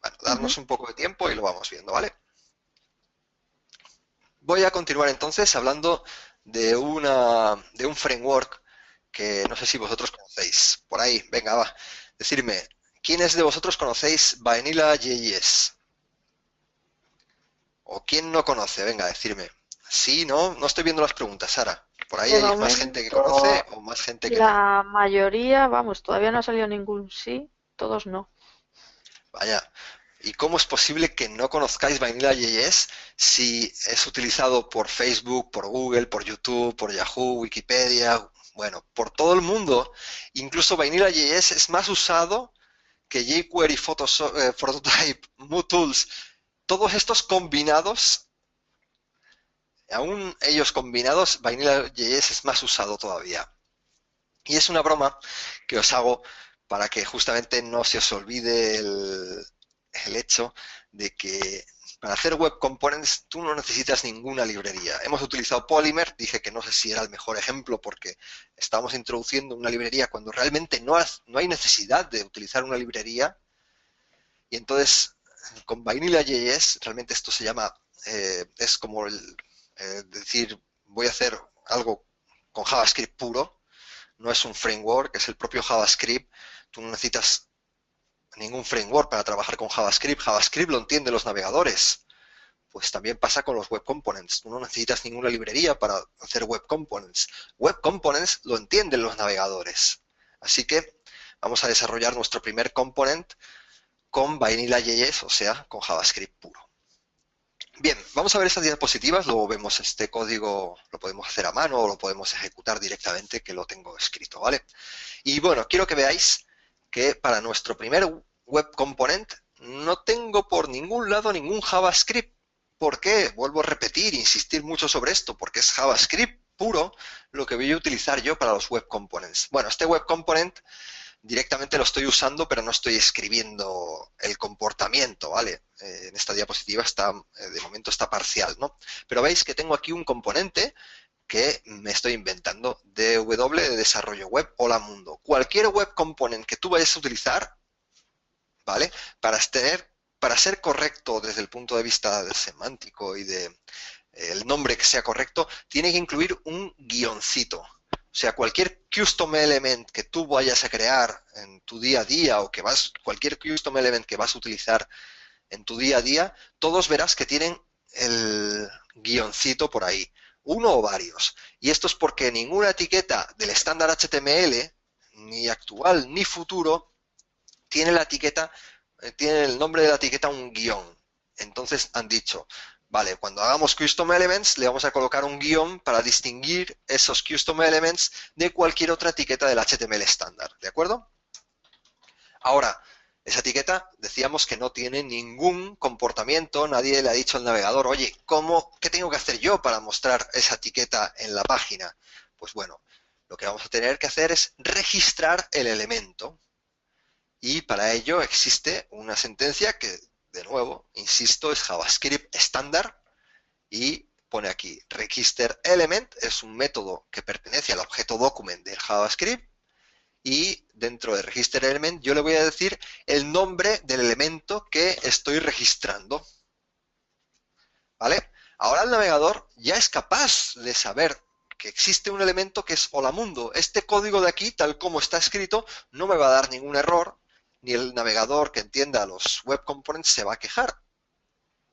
Bueno, darnos un poco de tiempo y lo vamos viendo, ¿vale? Voy a continuar entonces hablando de un framework que no sé si vosotros conocéis. Por ahí, venga, va. Decidme, ¿quiénes de vosotros conocéis Vanilla.js? ¿O quién no conoce? Venga, decirme. Sí, no, no estoy viendo las preguntas, Sara. ¿Por ahí De hay más gente que conoce o más gente que no? la mayoría, vamos, todavía no ha salido ningún sí, todos no. Vaya. ¿Y cómo es posible que no conozcáis Vanilla.js si es utilizado por Facebook, por Google, por YouTube, por Yahoo, Wikipedia, bueno, por todo el mundo? Incluso Vanilla.js es más usado que jQuery, Phototype, MooTools, todos estos combinados, aún ellos combinados, Vanilla.js es más usado todavía. Y es una broma que os hago para que justamente no se os olvide el hecho de que para hacer web components tú no necesitas ninguna librería. Hemos utilizado Polymer, dije que no sé si era el mejor ejemplo porque estamos introduciendo una librería cuando realmente no hay necesidad de utilizar una librería. Y entonces con Vanilla.js realmente esto se llama, es como decir voy a hacer algo con JavaScript puro, no es un framework, es el propio JavaScript. Tú no necesitas ningún framework para trabajar con JavaScript. JavaScript lo entienden los navegadores. Pues también pasa con los web components. Tú no necesitas ninguna librería para hacer web components. Web components lo entienden los navegadores. Así que vamos a desarrollar nuestro primer component con Vanilla.js, o sea, con JavaScript puro. Bien, vamos a ver estas diapositivas, luego vemos este código, lo podemos hacer a mano o lo podemos ejecutar directamente, que lo tengo escrito, ¿vale? Y bueno, quiero que veáis que para nuestro primer web component no tengo por ningún lado ningún JavaScript. ¿Por qué? Vuelvo a repetir, insistir mucho sobre esto, porque es JavaScript puro lo que voy a utilizar yo para los web components. Bueno, este web component directamente lo estoy usando, pero no estoy escribiendo el comportamiento, ¿vale? En esta diapositiva de momento está parcial, ¿no? Pero veis que tengo aquí un componente que me estoy inventando, DW de desarrollo web. Hola mundo. Cualquier web component que tú vayas a utilizar, ¿vale? Para ser correcto desde el punto de vista semántico y de el nombre que sea correcto, tiene que incluir un guioncito. O sea, cualquier custom element que tú vayas a crear en tu día a día o cualquier custom element que vas a utilizar en tu día a día, todos verás que tienen el guioncito por ahí, uno o varios. Y esto es porque ninguna etiqueta del estándar HTML, ni actual ni futuro, tiene la etiqueta tiene el nombre de la etiqueta un guión. Entonces han dicho, vale, cuando hagamos custom elements le vamos a colocar un guión para distinguir esos custom elements de cualquier otra etiqueta del HTML estándar, ¿de acuerdo? Ahora, esa etiqueta decíamos que no tiene ningún comportamiento, nadie le ha dicho al navegador, oye, ¿qué tengo que hacer yo para mostrar esa etiqueta en la página? Pues bueno, lo que vamos a tener que hacer es registrar el elemento. Y para ello existe una sentencia que, de nuevo, insisto, es JavaScript estándar y pone aquí register element, es un método que pertenece al objeto document del JavaScript y dentro de register element yo le voy a decir el nombre del elemento que estoy registrando. ¿Vale? Ahora el navegador ya es capaz de saber que existe un elemento que es hola mundo. Este código de aquí, tal como está escrito, no me va a dar ningún error, ni el navegador que entienda los web components se va a quejar,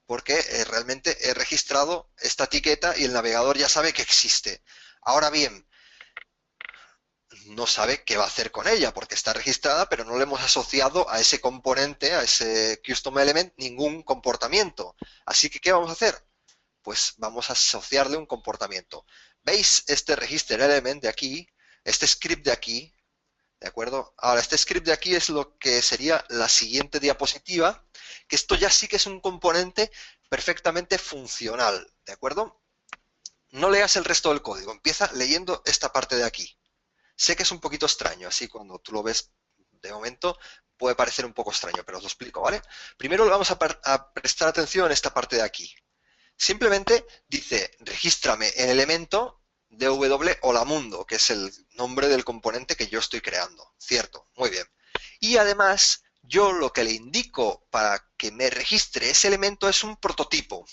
porque realmente he registrado esta etiqueta y el navegador ya sabe que existe. Ahora bien, no sabe qué va a hacer con ella, porque está registrada, pero no le hemos asociado a ese componente, a ese custom element, ningún comportamiento. Así que, ¿qué vamos a hacer? Pues vamos a asociarle un comportamiento. ¿Veis este register element de aquí? Este script de aquí, ¿de acuerdo? Ahora, este script de aquí es lo que sería la siguiente diapositiva, que esto ya sí que es un componente perfectamente funcional, ¿de acuerdo? No leas el resto del código, empieza leyendo esta parte de aquí. Sé que es un poquito extraño, así cuando tú lo ves de momento puede parecer un poco extraño, pero os lo explico, ¿vale? Primero vamos a prestar atención en esta parte de aquí. Simplemente dice, regístrame el elemento DW hola mundo, que es el nombre del componente que yo estoy creando. Cierto, muy bien. Y además, yo lo que le indico para que me registre ese elemento es un prototipo.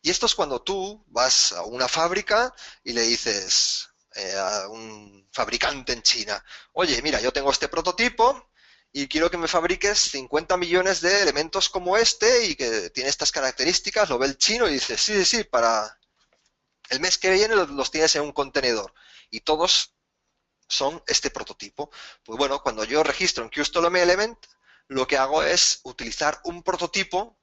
Y esto es cuando tú vas a una fábrica y le dices a un fabricante en China, oye, mira, yo tengo este prototipo y quiero que me fabriques 50 millones de elementos como este y que tiene estas características, lo ve el chino y dice, sí, sí, sí, para el mes que viene los tienes en un contenedor. Y todos son este prototipo. Pues bueno, cuando yo registro en custom element, lo que hago es utilizar un prototipo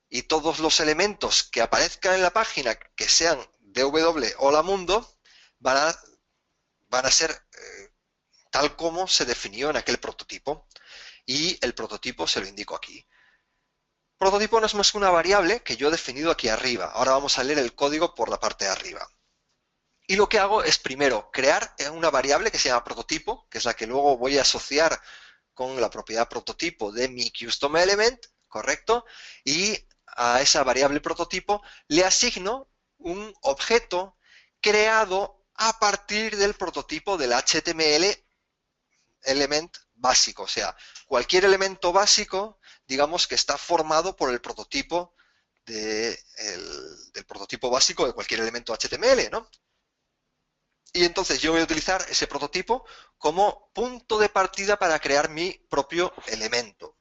y todos los elementos que aparezcan en la página que sean DW hola mundo van a ser tal como se definió en aquel prototipo. Y el prototipo se lo indico aquí. Prototipo no es más que una variable que yo he definido aquí arriba. Ahora vamos a leer el código por la parte de arriba. Y lo que hago es primero crear una variable que se llama prototipo, que es la que luego voy a asociar con la propiedad prototipo de mi custom element, ¿correcto? Y a esa variable prototipo le asigno un objeto creado a partir del prototipo del HTML element básico, o sea, cualquier elemento básico, digamos que está formado por el prototipo del prototipo básico de cualquier elemento HTML, ¿no? Y entonces yo voy a utilizar ese prototipo como punto de partida para crear mi propio elemento.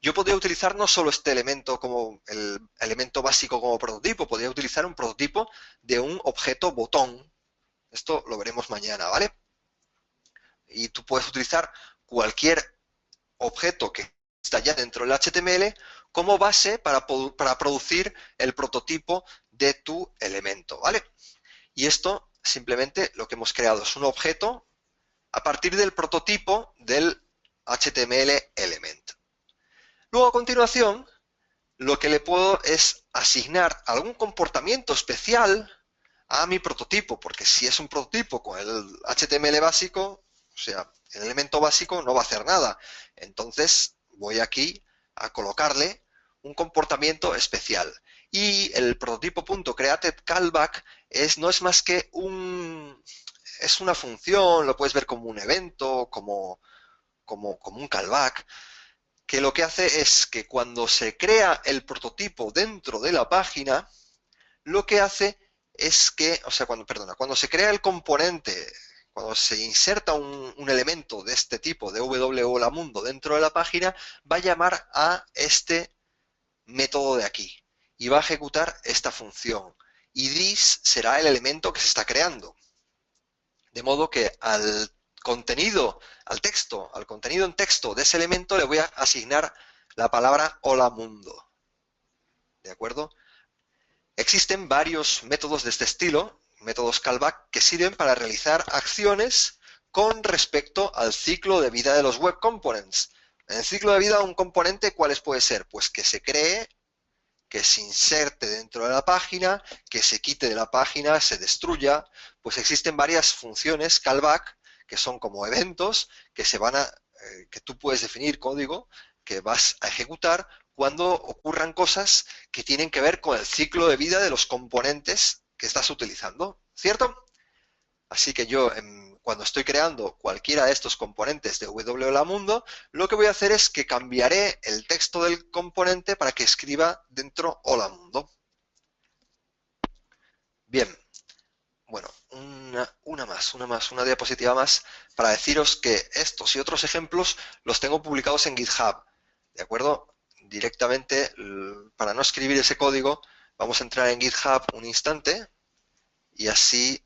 Yo podría utilizar no solo este elemento como el elemento básico como prototipo, podría utilizar un prototipo de un objeto botón. Esto lo veremos mañana, ¿vale? Y tú puedes utilizar cualquier objeto que está ya dentro del HTML como base para producir el prototipo de tu elemento, ¿vale? Y esto simplemente lo que hemos creado es un objeto a partir del prototipo del HTML element. Luego a continuación lo que le puedo es asignar algún comportamiento especial a mi prototipo, porque si es un prototipo con el HTML básico, o sea, el elemento básico no va a hacer nada. Entonces voy aquí a colocarle un comportamiento especial. Y el prototipo.createCallback no es más que es una función, lo puedes ver como un evento, como un callback, que lo que hace es que cuando se crea el prototipo dentro de la página, lo que hace es que, o sea, cuando se crea el componente, cuando se inserta un elemento de este tipo, de hola mundo, dentro de la página, va a llamar a este método de aquí y va a ejecutar esta función. Y this será el elemento que se está creando. De modo que al contenido en texto de ese elemento le voy a asignar la palabra hola mundo. ¿De acuerdo? Existen varios métodos de este estilo, métodos callback, que sirven para realizar acciones con respecto al ciclo de vida de los web components. En el ciclo de vida de un componente, ¿cuáles puede ser? Pues que se cree, que se inserte dentro de la página, que se quite de la página, se destruya. Pues existen varias funciones callback que son como eventos que tú puedes definir código que vas a ejecutar cuando ocurran cosas que tienen que ver con el ciclo de vida de los componentes que estás utilizando, ¿cierto? Así que yo, cuando estoy creando cualquiera de estos componentes de WHOLAMUNDO, lo que voy a hacer es que cambiaré el texto del componente para que escriba dentro Hola Mundo. Bien, bueno, una diapositiva más para deciros que estos y otros ejemplos los tengo publicados en GitHub, ¿de acuerdo? Directamente, para no escribir ese código, vamos a entrar en GitHub un instante y así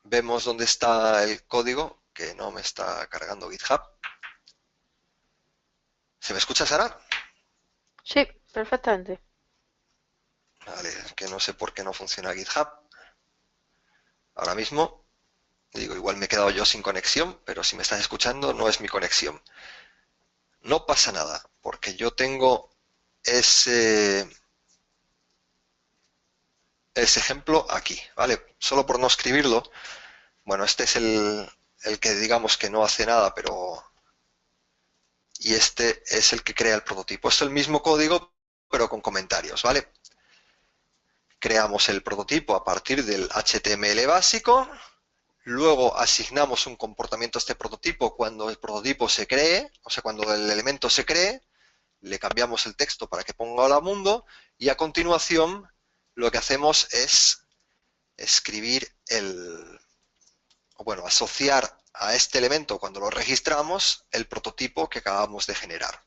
vemos dónde está el código, que no me está cargando GitHub. ¿Se me escucha, Sara? Sí, perfectamente. Vale, que no sé por qué no funciona GitHub. Ahora mismo, digo, igual me he quedado yo sin conexión, pero si me estás escuchando no es mi conexión. No pasa nada, porque yo tengo ese ejemplo aquí, ¿vale? Solo por no escribirlo. Bueno, este es el que digamos que no hace nada, pero... Y este es el que crea el prototipo. Es el mismo código, pero con comentarios, ¿vale? Creamos el prototipo a partir del HTML básico. Luego asignamos un comportamiento a este prototipo cuando el prototipo se cree, o sea, cuando el elemento se cree, le cambiamos el texto para que ponga hola mundo y a continuación lo que hacemos es escribir asociar a este elemento cuando lo registramos el prototipo que acabamos de generar.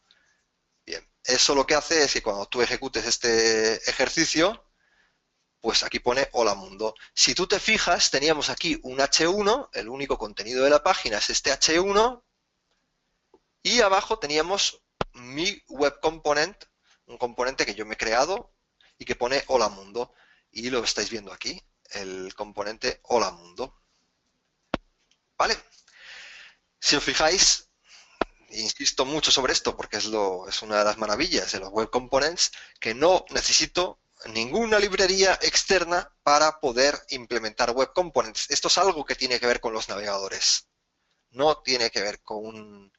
Bien, eso lo que hace es que cuando tú ejecutes este ejercicio, pues aquí pone hola mundo. Si tú te fijas, teníamos aquí un H1, el único contenido de la página es este H1, y abajo teníamos mi web component, un componente que yo me he creado y que pone hola mundo. Y lo estáis viendo aquí, el componente hola mundo. ¿Vale? Si os fijáis, insisto mucho sobre esto porque es una de las maravillas de los web components, que no necesito ninguna librería externa para poder implementar web components. Esto es algo que tiene que ver con los navegadores. No tiene que ver con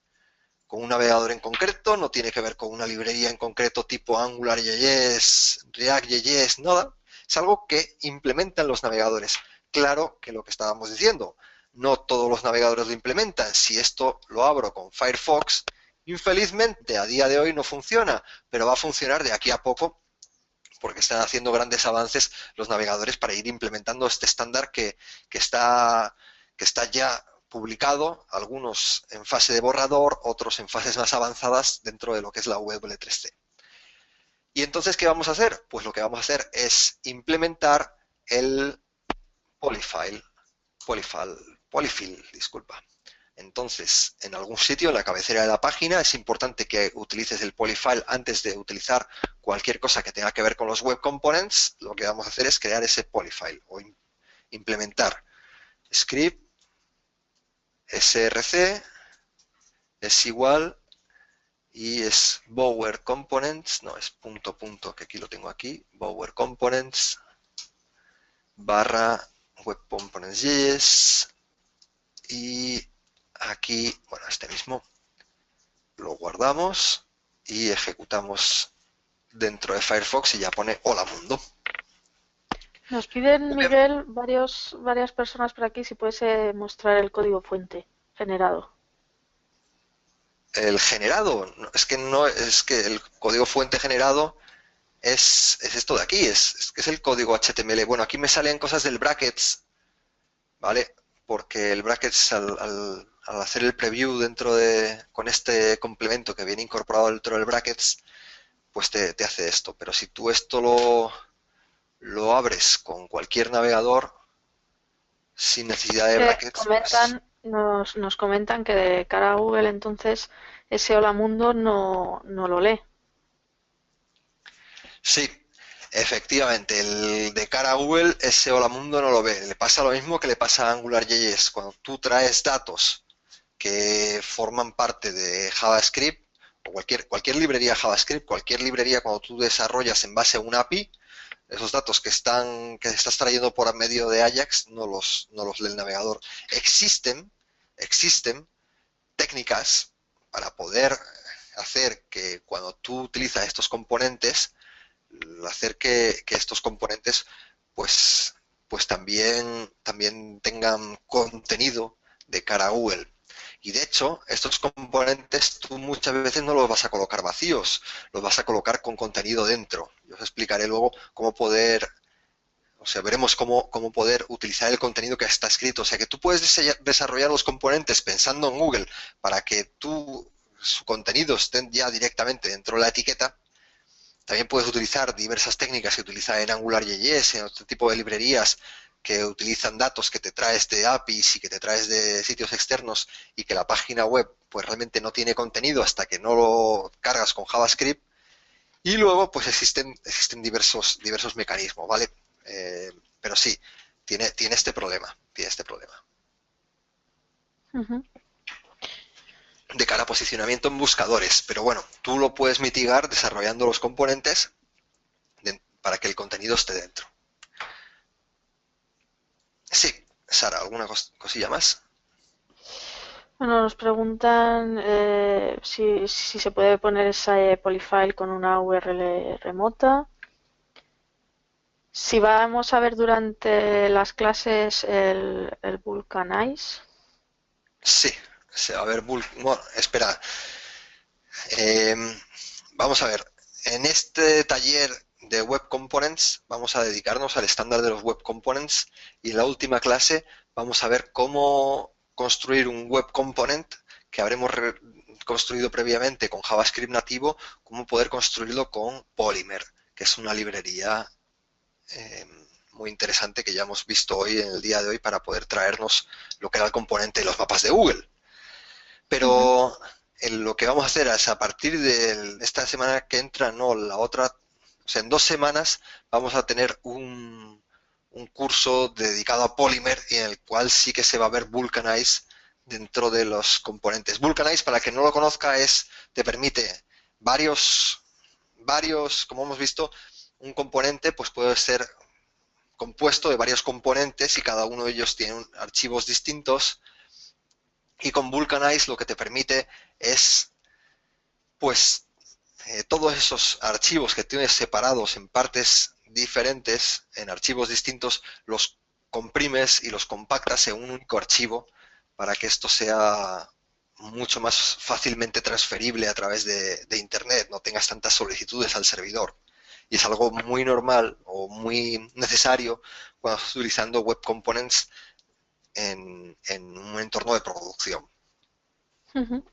un navegador en concreto, no tiene que ver con una librería en concreto tipo AngularJS, React.js, nada. Es algo que implementan los navegadores. Claro que lo que estábamos diciendo, no todos los navegadores lo implementan. Si esto lo abro con Firefox, infelizmente a día de hoy no funciona, pero va a funcionar de aquí a poco porque están haciendo grandes avances los navegadores para ir implementando este estándar que está ya publicado, algunos en fase de borrador, otros en fases más avanzadas dentro de lo que es la W3C. ¿Y entonces qué vamos a hacer? Pues lo que vamos a hacer es implementar el polyfill, disculpa. Entonces, en algún sitio en la cabecera de la página es importante que utilices el polyfill antes de utilizar cualquier cosa que tenga que ver con los web components. Lo que vamos a hacer es crear ese polyfill o implementar script src es igual y es bower components, no, es punto, que aquí lo tengo aquí, bower components barra web components.js y aquí, bueno, este mismo lo guardamos y ejecutamos dentro de Firefox y ya pone hola mundo. Nos piden, Miguel, varias personas por aquí si puedes mostrar el código fuente generado. El generado, no es que el código fuente generado es esto de aquí, es el código HTML. Bueno, aquí me salen cosas del brackets, ¿vale? Porque el brackets al hacer el preview con este complemento que viene incorporado dentro del brackets, pues te hace esto. Pero si tú esto lo abres con cualquier navegador sin necesidad de brackets, Comentan, nos comentan que de cara a Google entonces ese hola mundo no lo lee. Sí, efectivamente, el de cara a Google, ese Hola Mundo no lo ve. Le pasa lo mismo que le pasa a AngularJS. Cuando tú traes datos que forman parte de JavaScript, o cualquier librería JavaScript, cualquier librería cuando tú desarrollas en base a un API, esos datos que estás trayendo por medio de Ajax no los lee el navegador. Existen técnicas para poder hacer que cuando tú utilizas estos componentes, hacer que estos componentes pues, pues también tengan contenido de cara a Google. Y de hecho, estos componentes tú muchas veces no los vas a colocar vacíos, los vas a colocar con contenido dentro. Yo os explicaré luego cómo poder, o sea, veremos cómo poder utilizar el contenido que está escrito. O sea, que tú puedes desarrollar los componentes pensando en Google para que su contenido esté ya directamente dentro de la etiqueta. También puedes utilizar diversas técnicas que utilizan en AngularJS, en otro tipo de librerías que utilizan datos que te traes de APIs y que te traes de sitios externos y que la página web pues realmente no tiene contenido hasta que no lo cargas con JavaScript. Y luego pues existen diversos mecanismos, ¿vale? Pero sí, tiene este problema, Ujú. de cara a posicionamiento en buscadores. Pero bueno, tú lo puedes mitigar desarrollando los componentes para que el contenido esté dentro. Sí, Sara, ¿alguna cosilla más? Bueno, nos preguntan si se puede poner ese polyfile con una URL remota. Si vamos a ver durante las clases el Vulcanize. Sí, a ver, bueno, espera. Eh, vamos a ver, en este taller de Web Components vamos a dedicarnos al estándar de los Web Components y en la última clase vamos a ver cómo construir un Web Component que habremos construido previamente con JavaScript nativo, cómo poder construirlo con Polymer, que es una librería eh, muy interesante que ya hemos visto hoy en el día de hoy para poder traernos lo que era el componente de los mapas de Google. Ujú. Pero lo que vamos a hacer es a partir de esta semana que entra, no, la otra, o sea, en 2 semanas vamos a tener un curso dedicado a Polymer y en el cual sí que se va a ver Vulcanize dentro de los componentes. Vulcanize, para quien no lo conozca, te permite como hemos visto, un componente pues puede ser compuesto de varios componentes y cada uno de ellos tiene archivos distintos. Y con Vulcanize lo que te permite es, pues, todos esos archivos que tienes separados en partes diferentes, en archivos distintos, los comprimes y los compactas en un único archivo para que esto sea mucho más fácilmente transferible a través de Internet, no tengas tantas solicitudes al servidor. Y es algo muy normal o muy necesario cuando estás utilizando Web Components en un entorno de producción. Ujú.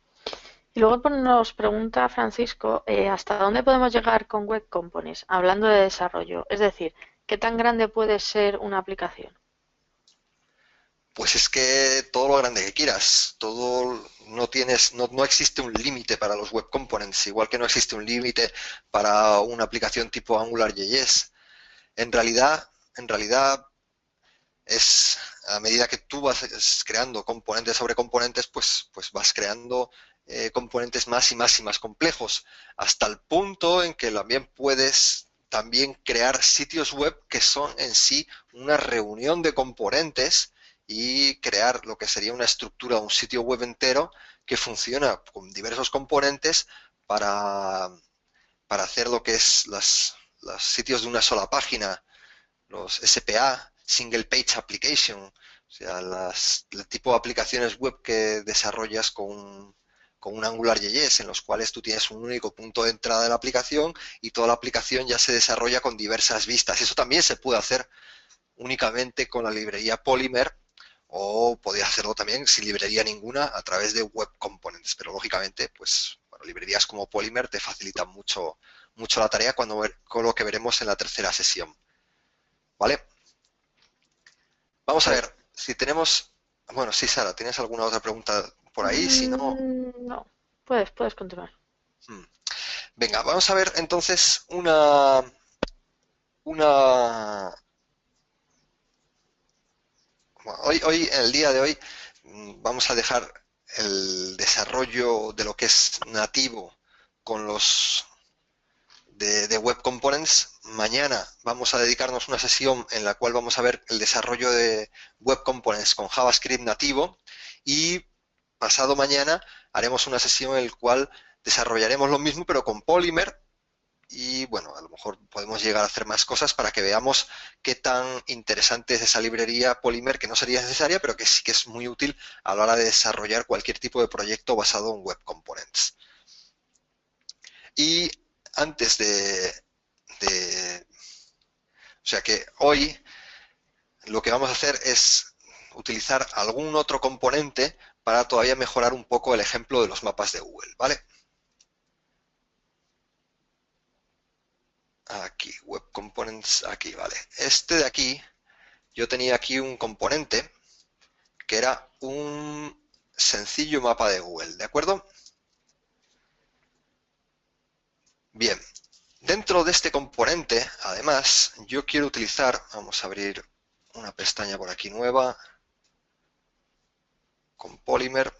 Y luego nos pregunta Francisco, ¿hasta dónde podemos llegar con Web Components? Hablando de desarrollo. Es decir, ¿qué tan grande puede ser una aplicación? Pues es que todo lo grande que quieras, no existe un límite para los web components, igual que no existe un límite para una aplicación tipo AngularJS. En realidad es a medida que tú vas creando componentes sobre componentes, pues vas creando componentes más y más y más complejos, hasta el punto en que también puedes también crear sitios web que son en sí una reunión de componentes y crear lo que sería una estructura, un sitio web entero que funciona con diversos componentes para, para hacer lo que es los sitios de una sola página, los SPA, Single Page Application, o sea, el tipo de aplicaciones web que desarrollas con un AngularJS, en los cuales tú tienes un único punto de entrada de la aplicación y toda la aplicación ya se desarrolla con diversas vistas. Eso también se puede hacer únicamente con la librería Polymer o podría hacerlo también sin librería ninguna a través de Web Components, pero lógicamente, pues, bueno, librerías como Polymer te facilitan mucho la tarea con lo que veremos en la tercera sesión. ¿Vale? Vamos a Pues ver si tenemos. Bueno, sí, Sara, ¿tienes alguna otra pregunta por ahí? Si no, No, puedes continuar. hmm. Venga, vamos a ver entonces una, bueno, hoy, en el día de hoy, vamos a dejar el desarrollo de lo que es nativo con los de Web Components. Mañana vamos a dedicarnos una sesión en la cual vamos a ver el desarrollo de Web Components con JavaScript nativo y pasado mañana haremos una sesión en la cual desarrollaremos lo mismo pero con Polymer y bueno, a lo mejor podemos llegar a hacer más cosas para que veamos qué tan interesante es esa librería Polymer, que no sería necesaria, pero que sí que es muy útil a la hora de desarrollar cualquier tipo de proyecto basado en Web Components. Y antes o sea que hoy lo que vamos a hacer es utilizar algún otro componente para todavía mejorar un poco el ejemplo de los mapas de Google, ¿vale? Aquí, Web Components, aquí, vale. Este de aquí, yo tenía aquí un componente que era un sencillo mapa de Google, ¿de acuerdo? Bien, dentro de este componente, además, yo quiero utilizar, vamos a abrir una pestaña por aquí nueva, con Polymer.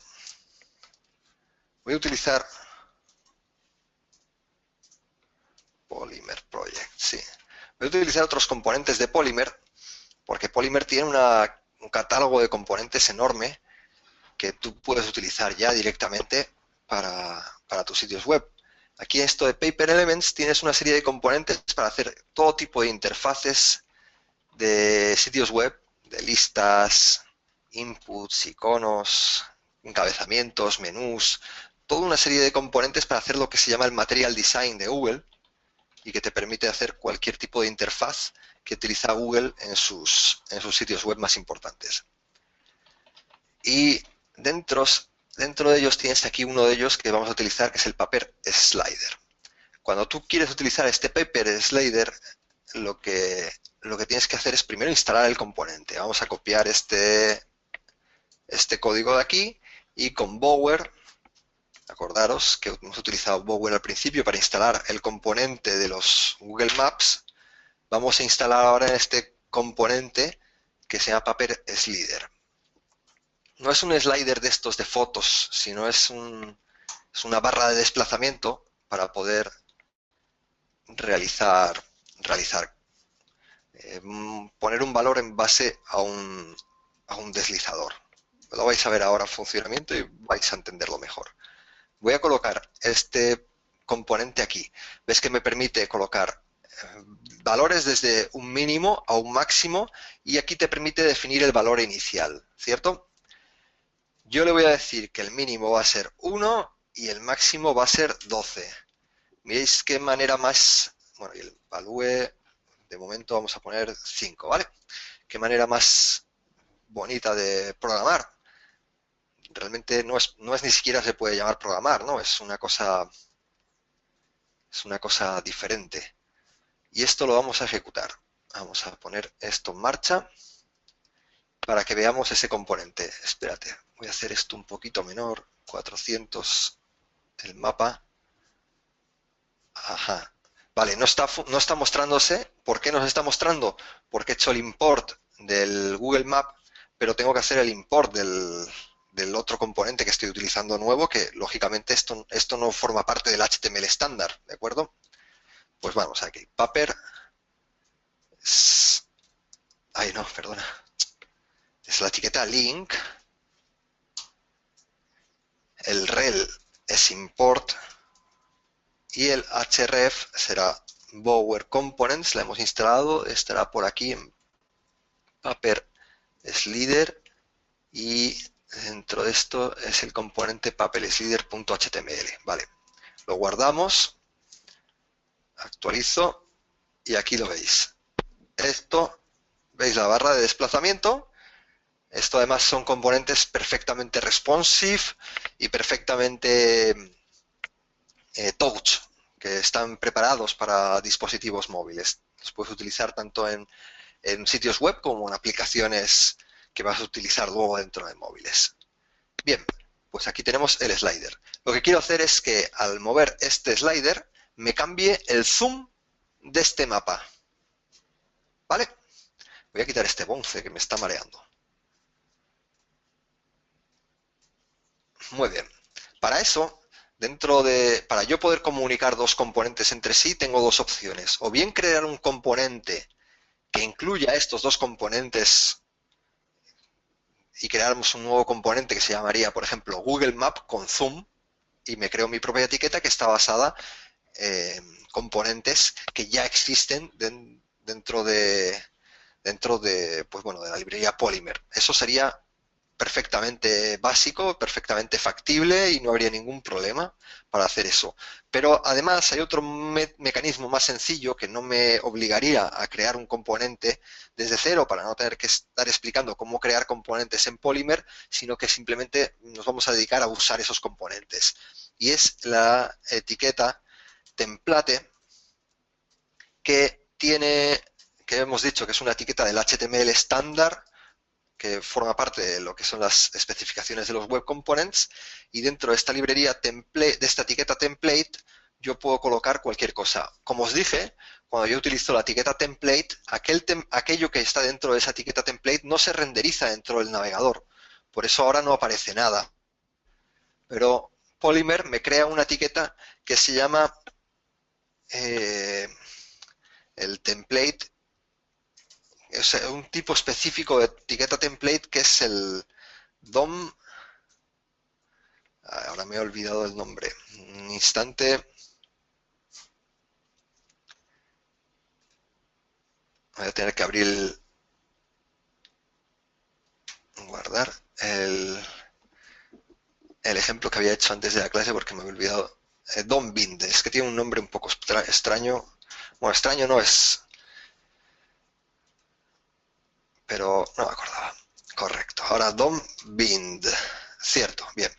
Voy a utilizar Polymer Project, sí. Voy a utilizar otros componentes de Polymer, porque Polymer tiene un catálogo de componentes enorme que tú puedes utilizar ya directamente para tus sitios web. Aquí en esto de Paper Elements tienes una serie de componentes para hacer todo tipo de interfaces de sitios web, de listas, inputs, iconos, encabezamientos, menús, toda una serie de componentes para hacer lo que se llama el Material Design de Google y que te permite hacer cualquier tipo de interfaz que utiliza Google en sus sitios web más importantes. Y dentro de ellos tienes aquí uno de ellos que vamos a utilizar, que es el Paper Slider. Cuando tú quieres utilizar este Paper Slider, lo que tienes que hacer es primero instalar el componente. Vamos a copiar este código de aquí y con Bower, acordaros que hemos utilizado Bower al principio para instalar el componente de los Google Maps, vamos a instalar ahora este componente que se llama Paper Slider. No es un slider de estos de fotos, sino es una barra de desplazamiento para poder realizar poner un valor en base a un deslizador. Lo vais a ver ahora en funcionamiento y vais a entenderlo mejor. Voy a colocar este componente aquí. ¿Ves que me permite colocar valores desde un mínimo a un máximo? Y aquí te permite definir el valor inicial, ¿cierto? Yo le voy a decir que el mínimo va a ser 1 y el máximo va a ser 12. Miréis qué manera más... Bueno, y el value, de momento vamos a poner 5, ¿vale? Qué manera más bonita de programar. Realmente no es ni siquiera se puede llamar programar, ¿no? Es una cosa diferente. Y esto lo vamos a ejecutar. Vamos a poner esto en marcha para que veamos ese componente. Espérate, voy a hacer esto un poquito menor, 400 el mapa. Ajá. Vale, no está mostrándose. ¿Por qué nos está mostrando? Porque he hecho el import del Google Map, pero tengo que hacer el import del otro componente que estoy utilizando nuevo, que lógicamente esto no forma parte del HTML estándar, ¿de acuerdo? Pues vamos aquí. Paper. Ay, no, perdona. Es la etiqueta link. El rel es import. Y el href será Bower Components. La hemos instalado. Estará por aquí en Paper Slider. Y dentro de esto es el componente paperslider.html. Vale. Lo guardamos. Actualizo. Y aquí lo veis. Esto, veis la barra de desplazamiento. Esto además son componentes perfectamente responsive y perfectamente touch, que están preparados para dispositivos móviles. Los puedes utilizar tanto en sitios web como en aplicaciones que vas a utilizar luego dentro de móviles. Bien, pues aquí tenemos el slider. Lo que quiero hacer es que al mover este slider me cambie el zoom de este mapa. ¿Vale? Voy a quitar este bonce que me está mareando. Muy bien. Para eso, para yo poder comunicar dos componentes entre sí, tengo dos opciones. O bien crear un componente que incluya estos dos componentes y creamos un nuevo componente que se llamaría, por ejemplo, Google Map con zoom, y me creo mi propia etiqueta que está basada en componentes que ya existen dentro de, pues bueno, de la librería Polymer. Eso sería perfectamente básico, perfectamente factible y no habría ningún problema para hacer eso. Pero además hay otro mecanismo más sencillo que no me obligaría a crear un componente desde cero para no tener que estar explicando cómo crear componentes en Polymer, sino que simplemente nos vamos a dedicar a usar esos componentes. Y es la etiqueta template que hemos dicho que es una etiqueta del HTML estándar que forma parte de lo que son las especificaciones de los Web Components, y dentro de esta librería template, de esta etiqueta template, yo puedo colocar cualquier cosa. Como os dije, cuando yo utilizo la etiqueta template, aquello que está dentro de esa etiqueta template no se renderiza dentro del navegador. Por eso ahora no aparece nada. Pero Polymer me crea una etiqueta que se llama el template, es un tipo específico de etiqueta template que es el DOM. Ahora me he olvidado el nombre. Un instante. Voy a tener que abrir guardar el ejemplo que había hecho antes de la clase porque me había olvidado. DOM bind. Es que tiene un nombre un poco extraño. Bueno, extraño no es, pero no me acordaba. Correcto. Ahora DOM bind. Cierto, bien.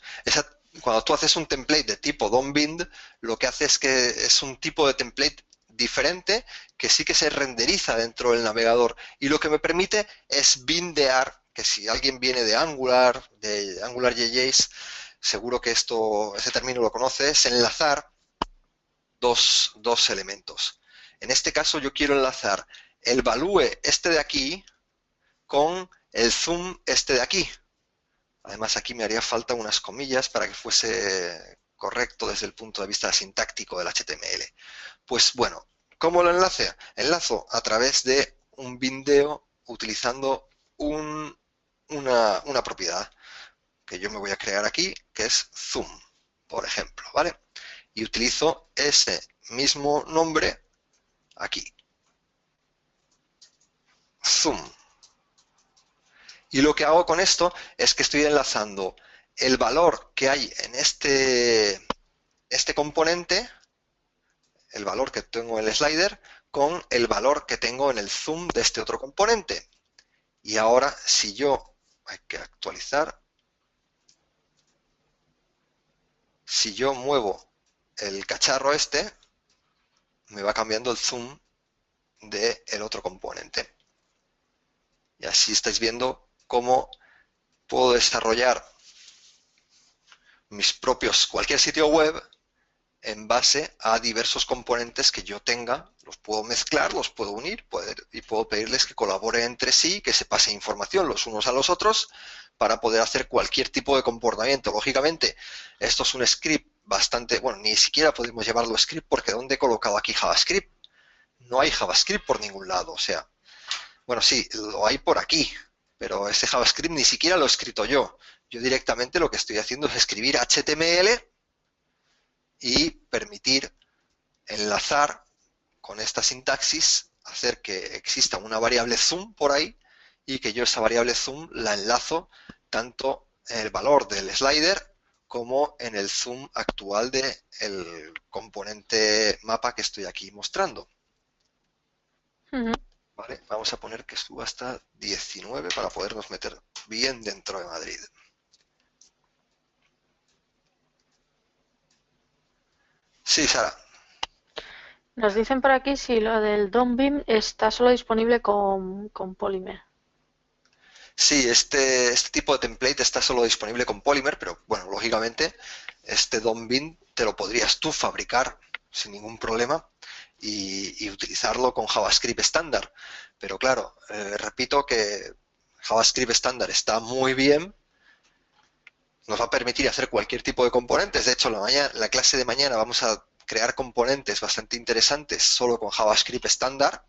Cuando tú haces un template de tipo DOM bind, lo que hace es que es un tipo de template diferente que sí que se renderiza dentro del navegador, y lo que me permite es bindear, que si alguien viene de AngularJS, seguro que ese término lo conoce, es enlazar dos elementos. En este caso yo quiero enlazar el value este de aquí con el zoom este de aquí. Además aquí me haría falta unas comillas para que fuese correcto desde el punto de vista sintáctico del HTML. Pues bueno, ¿cómo lo enlace? Enlazo a través de un bindeo utilizando una propiedad que yo me voy a crear aquí, que es zoom, por ejemplo, ¿vale? Y utilizo ese mismo nombre aquí, zoom. Y lo que hago con esto es que estoy enlazando el valor que hay en este componente, el valor que tengo en el slider, con el valor que tengo en el zoom de este otro componente. Y ahora, hay que actualizar, si yo muevo el cacharro este, me va cambiando el zoom del otro componente. Y así estáis viendo cómo puedo desarrollar cualquier sitio web en base a diversos componentes que yo tenga. Los puedo mezclar, los puedo unir y puedo pedirles que colaboren entre sí, que se pasen información los unos a los otros para poder hacer cualquier tipo de comportamiento. Lógicamente, esto es un script bastante, bueno, ni siquiera podemos llamarlo script porque ¿dónde he colocado aquí JavaScript? No hay JavaScript por ningún lado, o sea, bueno, sí, lo hay por aquí, pero ese JavaScript ni siquiera lo he escrito yo. Yo directamente lo que estoy haciendo es escribir HTML y permitir enlazar con esta sintaxis, hacer que exista una variable zoom por ahí y que yo esa variable zoom la enlazo tanto en el valor del slider como en el zoom actual del componente mapa que estoy aquí mostrando. ¿Vale? Vamos a poner que suba hasta 19 para podernos meter bien dentro de Madrid. Sí, Sara. Nos dicen por aquí si lo del DOM BIM está solo disponible con Polymer. Sí, este tipo de template está solo disponible con Polymer, pero bueno, lógicamente este DOM bin te lo podrías tú fabricar sin ningún problema y utilizarlo con JavaScript estándar. Pero claro, repito que JavaScript estándar está muy bien, nos va a permitir hacer cualquier tipo de componentes. De hecho, la clase de mañana vamos a crear componentes bastante interesantes solo con JavaScript estándar,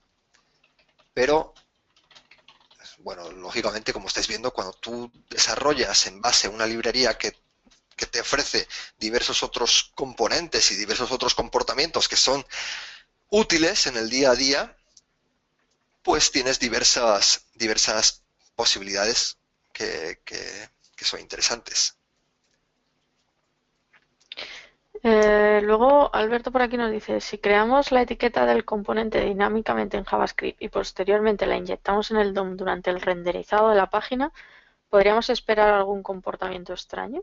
pero bueno, lógicamente, como estáis viendo, cuando tú desarrollas en base a una librería que te ofrece diversos otros componentes y diversos otros comportamientos que son útiles en el día a día, pues tienes diversas posibilidades que son interesantes. Luego, Alberto por aquí nos dice, si creamos la etiqueta del componente dinámicamente en JavaScript y posteriormente la inyectamos en el DOM durante el renderizado de la página, ¿podríamos esperar algún comportamiento extraño?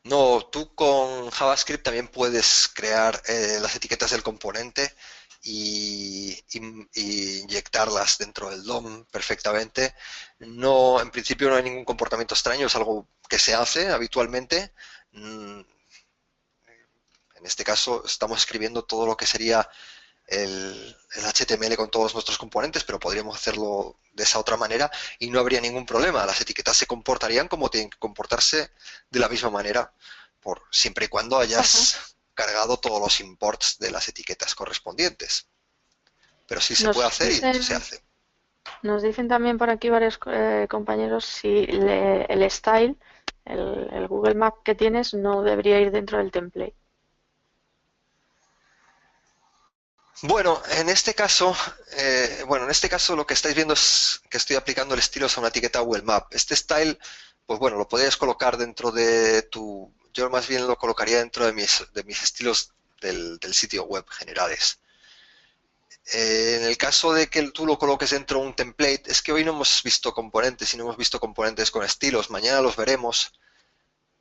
No, tú con JavaScript también puedes crear las etiquetas del componente y inyectarlas dentro del DOM perfectamente. No, en principio no hay ningún comportamiento extraño, es algo que se hace habitualmente. En este caso estamos escribiendo todo lo que sería el HTML con todos nuestros componentes, pero podríamos hacerlo de esa otra manera y no habría ningún problema. Las etiquetas se comportarían como tienen que comportarse de la misma manera, siempre y cuando Ajá. hayas cargado todos los imports de las etiquetas correspondientes. Pero sí se puede Nos hacer y se dicen, hace. nos dicen también por aquí varios compañeros si el style, el Google Map que tienes, no debería ir dentro del template. Bueno, en este caso lo que estáis viendo es que estoy aplicando el estilo a una etiqueta Google Map. Este style, pues bueno, lo podrías colocar dentro de yo más bien lo colocaría dentro de mis estilos del sitio web generales. En el caso de que tú lo coloques dentro de un template, es que hoy no hemos visto componentes y no hemos visto componentes con estilos. Mañana los veremos.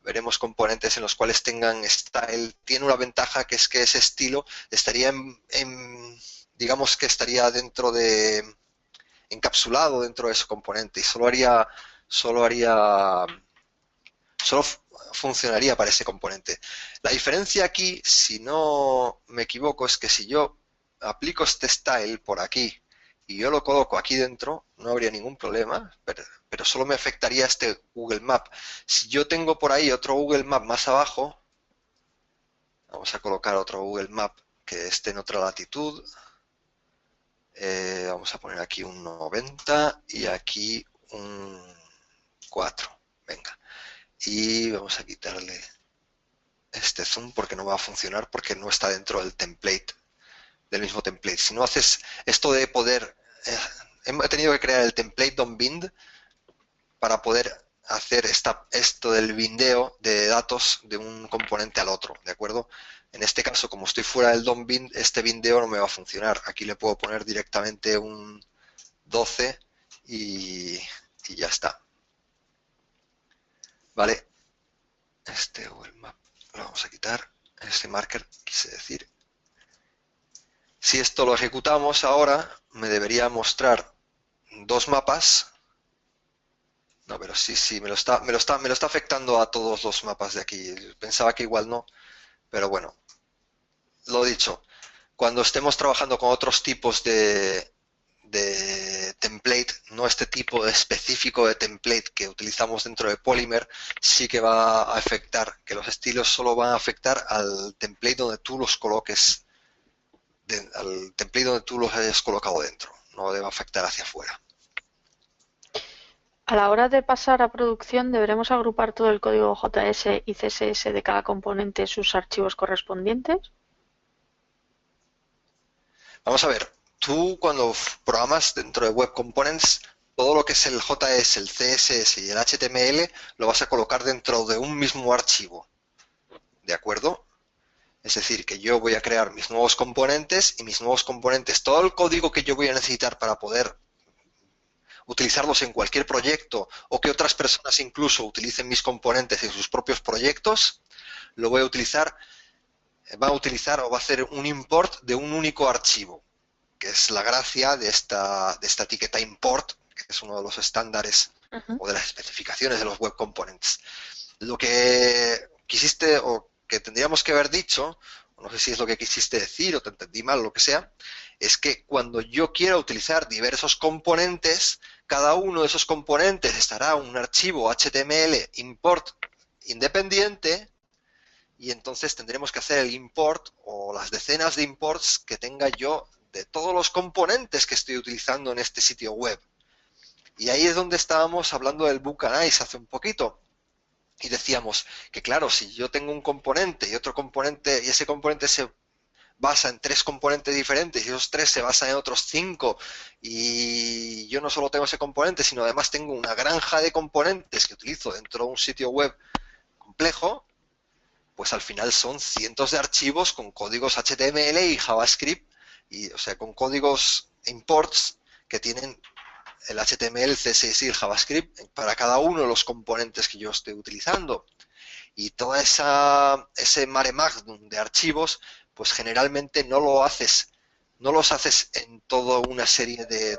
Veremos componentes en los cuales tengan style. Tiene una ventaja que es que ese estilo estaría digamos que estaría encapsulado dentro de ese componente y solo funcionaría para ese componente. La diferencia aquí, si no me equivoco, es que si yo aplico este style por aquí y yo lo coloco aquí dentro, no habría ningún problema, pero solo me afectaría este Google Map. Si yo tengo por ahí otro Google Map más abajo, vamos a colocar otro Google Map que esté en otra latitud, vamos a poner aquí un 90 y aquí un 4. Venga. Y vamos a quitarle este zoom porque no va a funcionar porque no está dentro del mismo template. Si no haces esto de poder, he tenido que crear el template DOM bind para poder hacer esto del bindeo de datos de un componente al otro, ¿de acuerdo? En este caso, como estoy fuera del DOM bind, este bindeo no me va a funcionar. Aquí le puedo poner directamente un 12 y ya está. ¿Vale? Este Google Map lo vamos a quitar. Este marker, quise decir. Si esto lo ejecutamos ahora, me debería mostrar dos mapas. No, pero sí, me lo está afectando a todos los mapas de aquí. Pensaba que igual no, pero bueno, lo dicho. Cuando estemos trabajando con otros tipos de template, no este tipo específico de template que utilizamos dentro de Polymer, sí que va a afectar, que los estilos solo van a afectar al template donde tú los coloques, al template donde tú los hayas colocado dentro, no debe afectar hacia afuera. A la hora de pasar a producción, deberemos agrupar todo el código JS y CSS de cada componente en sus archivos correspondientes. Vamos a ver, tú cuando programas dentro de Web Components, todo lo que es el JS, el CSS y el HTML lo vas a colocar dentro de un mismo archivo, ¿de acuerdo? Es decir, que yo voy a crear mis nuevos componentes y mis nuevos componentes, todo el código que yo voy a necesitar para poder utilizarlos en cualquier proyecto o que otras personas incluso utilicen mis componentes en sus propios proyectos, lo voy a utilizar, va a utilizar o va a hacer un import de un único archivo, que es la gracia de esta etiqueta import, que es uno de los estándares Ujú. o de las especificaciones de los Web Components. Lo que quisiste o que tendríamos que haber dicho, no sé si es lo que quisiste decir o te entendí mal, lo que sea, es que cuando yo quiera utilizar diversos componentes, cada uno de esos componentes estará un archivo HTML import independiente y entonces tendremos que hacer el import o las decenas de imports que tenga yo de todos los componentes que estoy utilizando en este sitio web. Y ahí es donde estábamos hablando del Book and Ice hace un poquito. Y decíamos que claro, si yo tengo un componente y otro componente, y ese componente se basa en 3 componentes diferentes y esos 3 se basan en otros 5 y yo no solo tengo ese componente, sino además tengo una granja de componentes que utilizo dentro de un sitio web complejo, pues al final son cientos de archivos con códigos HTML y JavaScript, y, o sea, con códigos imports que tienen el HTML, el CSS y el JavaScript para cada uno de los componentes que yo estoy utilizando. Y toda ese mare magnum de archivos, pues generalmente no los haces en toda una serie de,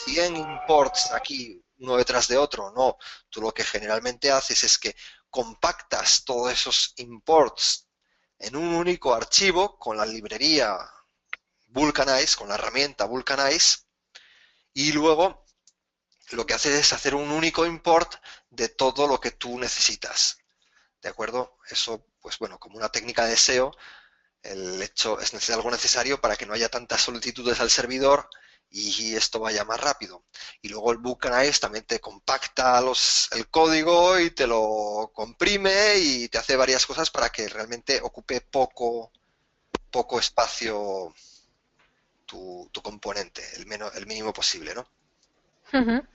100 imports aquí, uno detrás de otro. No, tú lo que generalmente haces es que compactas todos esos imports en un único archivo con la librería Vulcanize, con la herramienta Vulcanize, y luego lo que haces es hacer un único import de todo lo que tú necesitas. ¿De acuerdo? Eso, pues bueno, como una técnica de SEO, el hecho es algo necesario para que no haya tantas solicitudes al servidor y esto vaya más rápido. Y luego el Bookanize también te compacta el código y te lo comprime y te hace varias cosas para que realmente ocupe poco espacio tu componente, el mínimo posible, ¿no? Ujú.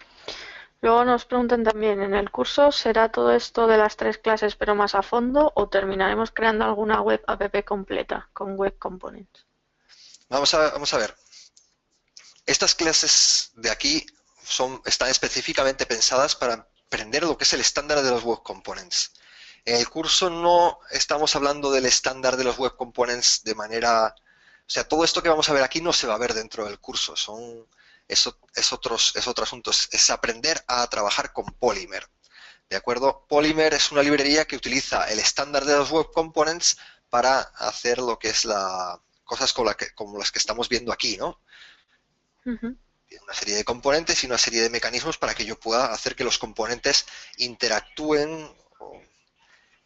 Luego nos preguntan también, ¿en el curso será todo esto de las 3 clases pero más a fondo o terminaremos creando alguna web app completa con web components? Vamos a ver. Estas clases de aquí están específicamente pensadas para aprender lo que es el estándar de los Web Components. En el curso no estamos hablando del estándar de los Web Components de manera... O sea, todo esto que vamos a ver aquí no se va a ver dentro del curso. Es otro asunto. Es aprender a trabajar con Polymer. ¿De acuerdo? Polymer es una librería que utiliza el estándar de los Web Components para hacer lo que es cosas como las que estamos viendo aquí, ¿no? Ujú. Tiene una serie de componentes y una serie de mecanismos para que yo pueda hacer que los componentes interactúen, o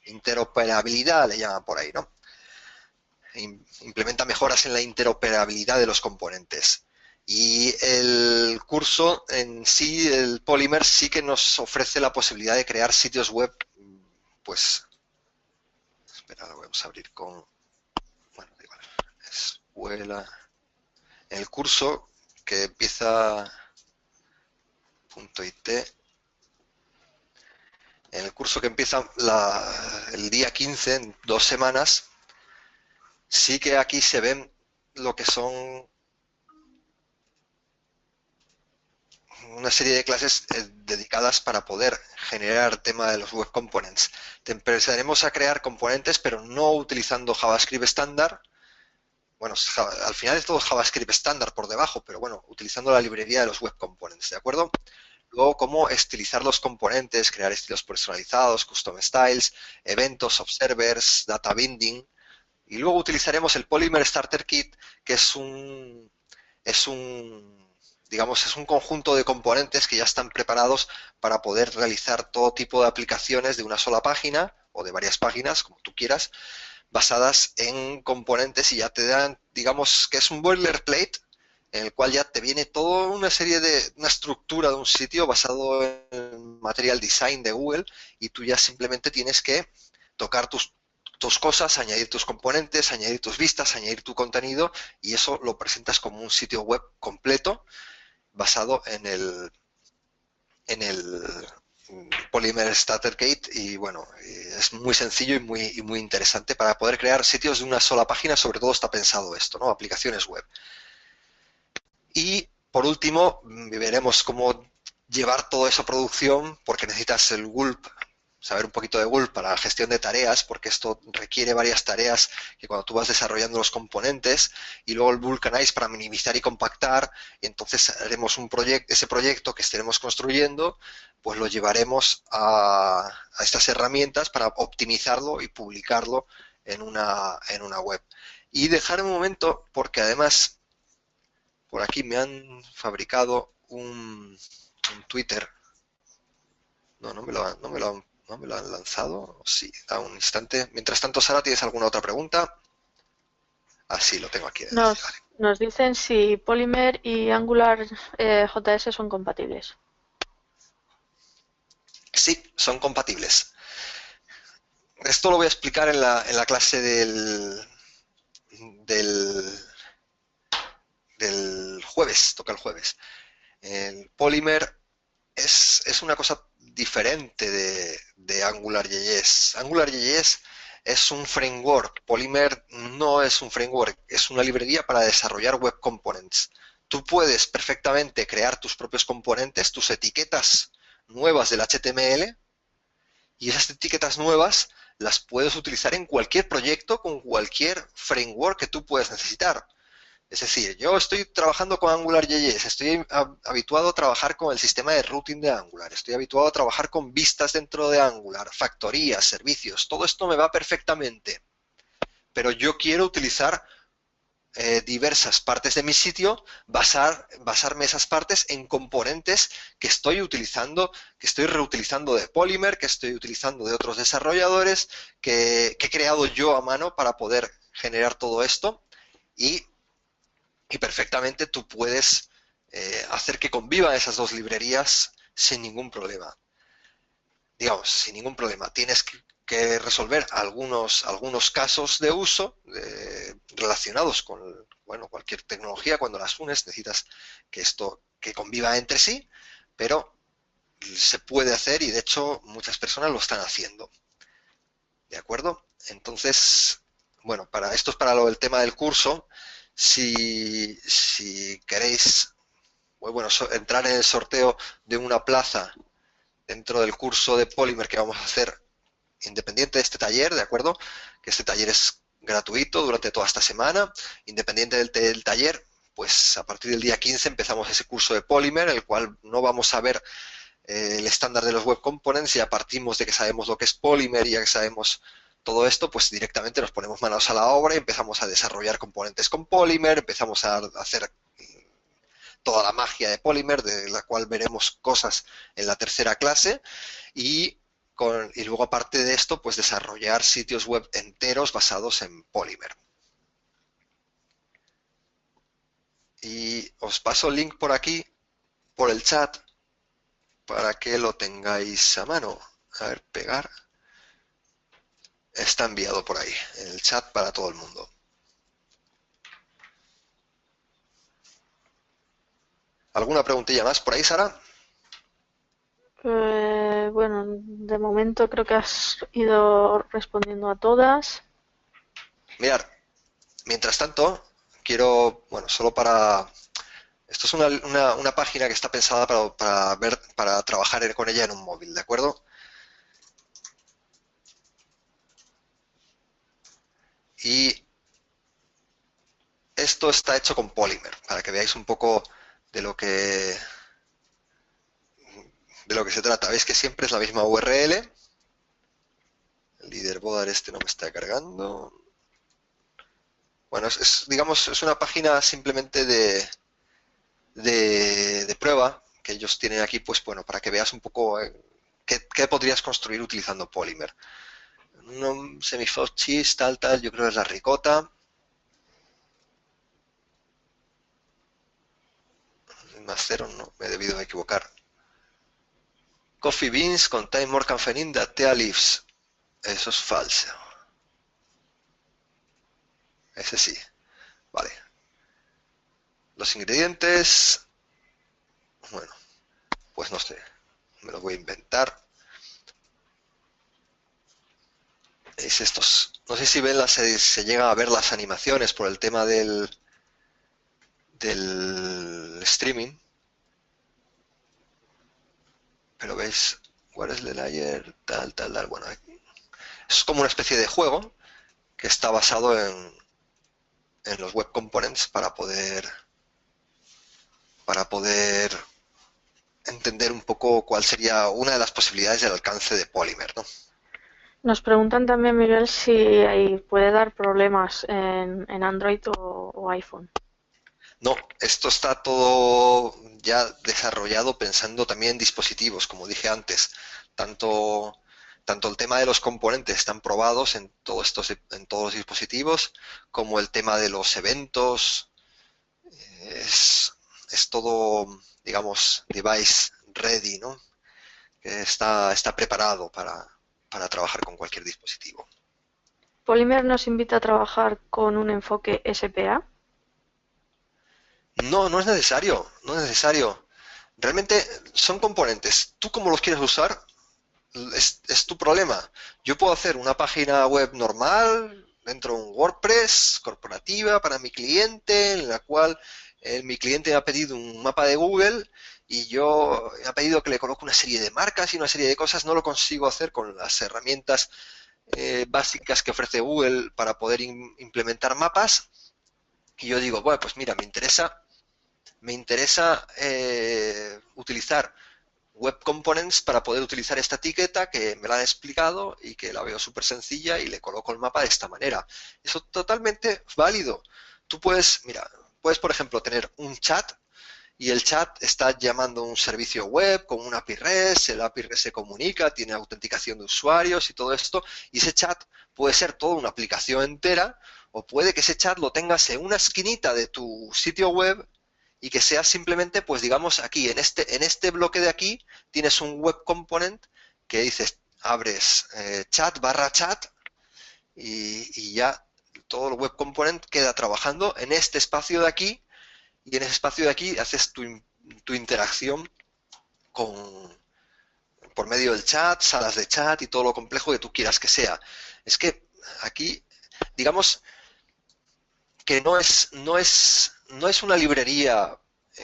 interoperabilidad le llaman por ahí, ¿no? Implementa mejoras en la interoperabilidad de los componentes. Y el curso en sí, el Polymer, sí que nos ofrece la posibilidad de crear sitios web, pues, espera, lo vamos a abrir con, bueno, igual, escuela, en el curso que empieza .it. En el curso que empieza el día 15, en 2 semanas, sí que aquí se ven lo que son una serie de clases dedicadas para poder generar tema de los web components. Te empezaremos a crear componentes, pero no utilizando JavaScript estándar. Bueno, al final es todo JavaScript estándar por debajo, pero bueno, utilizando la librería de los web components, ¿de acuerdo? Luego, cómo estilizar los componentes, crear estilos personalizados, custom styles, eventos, observers, data binding. Y luego utilizaremos el Polymer Starter Kit, que es un, digamos, es un conjunto de componentes que ya están preparados para poder realizar todo tipo de aplicaciones de una sola página o de varias páginas, como tú quieras, basadas en componentes y ya te dan, digamos, que es un boilerplate en el cual ya te viene toda una serie una estructura de un sitio basado en Material Design de Google y tú ya simplemente tienes que tocar tus cosas, añadir tus componentes, añadir tus vistas, añadir tu contenido y eso lo presentas como un sitio web completo basado en el Polymer Starter Kit y bueno, es muy sencillo y muy interesante para poder crear sitios de una sola página, sobre todo está pensado esto, ¿no? Aplicaciones web. Y por último, veremos cómo llevar todo eso a producción porque necesitas el Gulp saber un poquito de Gulp para la gestión de tareas, porque esto requiere varias tareas que cuando tú vas desarrollando los componentes, y luego el Vulcanize para minimizar y compactar, y entonces haremos ese proyecto que estaremos construyendo, pues lo llevaremos a estas herramientas para optimizarlo y publicarlo en una web. Y dejar un momento, porque además por aquí me han fabricado un Twitter. No me lo han lanzado. Sí, da un instante. Mientras tanto, Sara, ¿tienes alguna otra pregunta? Ah, sí, lo tengo aquí. Vale. Nos dicen si Polymer y Angular JS son compatibles. Sí, son compatibles. Esto lo voy a explicar en la clase del jueves, toca el jueves. El Polymer es una cosa diferente de AngularJS. AngularJS es un framework. Polymer no es un framework, es una librería para desarrollar web components. Tú puedes perfectamente crear tus propios componentes, tus etiquetas nuevas del HTML, y esas etiquetas nuevas las puedes utilizar en cualquier proyecto con cualquier framework que tú puedas necesitar. Es decir, yo estoy trabajando con AngularJS, estoy habituado a trabajar con el sistema de routing de Angular, estoy habituado a trabajar con vistas dentro de Angular, factorías, servicios, todo esto me va perfectamente. Pero yo quiero utilizar diversas partes de mi sitio, basarme esas partes en componentes que estoy utilizando, que estoy reutilizando de Polymer, que estoy utilizando de otros desarrolladores, que he creado yo a mano para poder generar todo esto, y perfectamente tú puedes hacer que convivan esas dos librerías sin ningún problema. Digamos, sin ningún problema. Tienes que resolver algunos casos de uso relacionados con cualquier tecnología. Cuando las unes necesitas que conviva entre sí, pero se puede hacer, y de hecho muchas personas lo están haciendo. ¿De acuerdo? Entonces, bueno, esto es para el tema del curso. Si queréis, entrar en el sorteo de una plaza dentro del curso de Polymer que vamos a hacer, independiente de este taller, ¿de acuerdo? Que este taller es gratuito durante toda esta semana. Independiente del taller, pues a partir del día 15 empezamos ese curso de Polymer, el cual no vamos a ver el estándar de los web components. Ya partimos de que sabemos lo que es Polymer, y ya que sabemos todo esto, pues directamente nos ponemos manos a la obra y empezamos a desarrollar componentes con Polymer, empezamos a hacer toda la magia de Polymer, de la cual veremos cosas en la tercera clase, y luego, aparte de esto, pues desarrollar sitios web enteros basados en Polymer. Y os paso el link por aquí, por el chat, para que lo tengáis a mano. A ver, pegar. Está enviado por ahí, en el chat para todo el mundo. ¿Alguna preguntilla más por ahí, Sara? Bueno, de momento creo que has ido respondiendo a todas. Mirad, mientras tanto, quiero, solo para... Esto es una página que está pensada para trabajar con ella en un móvil, ¿de acuerdo? Y esto está hecho con Polymer, para que veáis un poco de lo que se trata. Veis que siempre es la misma URL. El leaderboard este no me está cargando. Bueno, digamos, es una página simplemente de prueba que ellos tienen aquí, pues para que veas un poco qué podrías construir utilizando Polymer. Un semifox cheese, tal, yo creo que es la ricota. Más cero, no, me he debido equivocar. Coffee beans contain more caffeine than tea leaves. Eso es falso. Ese sí. Vale. Los ingredientes, bueno, pues no sé, me los voy a inventar. ¿Veis estos? No sé si ven se llegan a ver las animaciones por el tema del streaming. Pero veis ¿Cuál es el layer? Tal, tal, tal. Bueno, es como una especie de juego que está basado en los web components para poder entender un poco cuál sería una de las posibilidades del alcance de Polymer, ¿no? Nos preguntan también, Miguel, si ahí puede dar problemas en Android o iPhone. No, esto está todo ya desarrollado pensando también en dispositivos, como dije antes. Tanto, tanto el tema de los componentes están probados en todos los dispositivos, como el tema de los eventos. Es, es todo, digamos, device ready, ¿no? Que está preparado para trabajar con cualquier dispositivo. Polymer nos invita a trabajar con un enfoque SPA. No, no es necesario, no es necesario. Realmente son componentes. Tú cómo los quieres usar es tu problema. Yo puedo hacer una página web normal dentro de un WordPress corporativa para mi cliente, en la cual mi cliente me ha pedido un mapa de Google y yo he pedido que le coloque una serie de marcas y una serie de cosas. No lo consigo hacer con las herramientas básicas que ofrece Google para poder implementar mapas. Y yo digo, bueno, pues mira, me interesa utilizar Web Components para poder utilizar esta etiqueta que me la han explicado y que la veo súper sencilla y le coloco el mapa de esta manera. Eso es totalmente válido. Tú puedes, mira, puedes por ejemplo tener un chat y el chat está llamando a un servicio web con un API REST, el API REST se comunica, tiene autenticación de usuarios y todo esto, y ese chat puede ser toda una aplicación entera o puede que ese chat lo tengas en una esquinita de tu sitio web y que sea simplemente, pues digamos, aquí, en este bloque de aquí, tienes un web component que dices, abres chat barra chat y ya todo el web component queda trabajando en este espacio de aquí y en ese espacio de aquí haces tu interacción con, por medio del chat, salas de chat y todo lo complejo que tú quieras que sea. Es que aquí, digamos, que no es una librería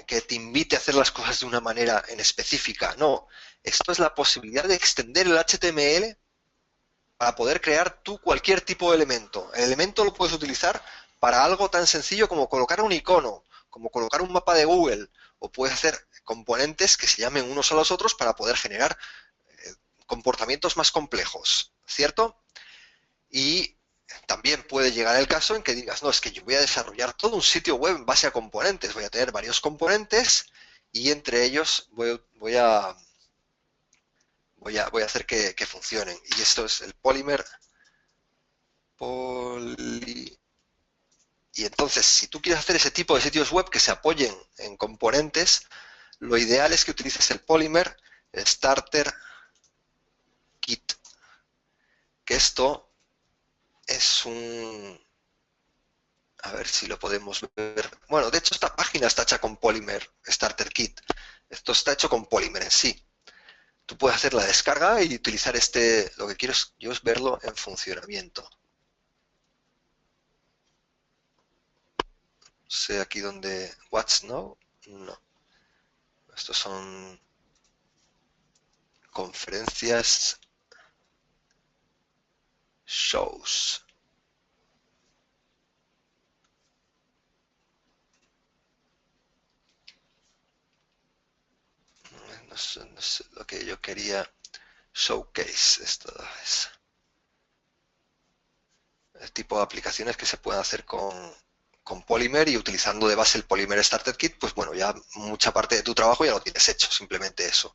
que te invite a hacer las cosas de una manera en específica. No, esto es la posibilidad de extender el HTML para poder crear tú cualquier tipo de elemento. El elemento lo puedes utilizar para algo tan sencillo como colocar un icono, como colocar un mapa de Google, o puedes hacer componentes que se llamen unos a los otros para poder generar comportamientos más complejos, ¿cierto? Y también puede llegar el caso en que digas, no, es que yo voy a desarrollar todo un sitio web en base a componentes, voy a tener varios componentes y entre ellos voy a hacer que funcionen. Y esto es el Polymer. Y entonces, si tú quieres hacer ese tipo de sitios web que se apoyen en componentes, lo ideal es que utilices el Polymer Starter Kit, que esto es un... A ver si lo podemos ver. Bueno, de hecho esta página está hecha con Polymer Starter Kit. Esto está hecho con Polymer en sí. Tú puedes hacer la descarga y utilizar lo que quiero yo es verlo en funcionamiento. No sé aquí donde... What's now? No. Estos son conferencias, shows. No sé lo que yo quería. Showcase, esto es el tipo de aplicaciones que se pueden hacer con Polymer y utilizando de base el Polymer Starter Kit, pues bueno, ya mucha parte de tu trabajo ya lo tienes hecho, simplemente eso.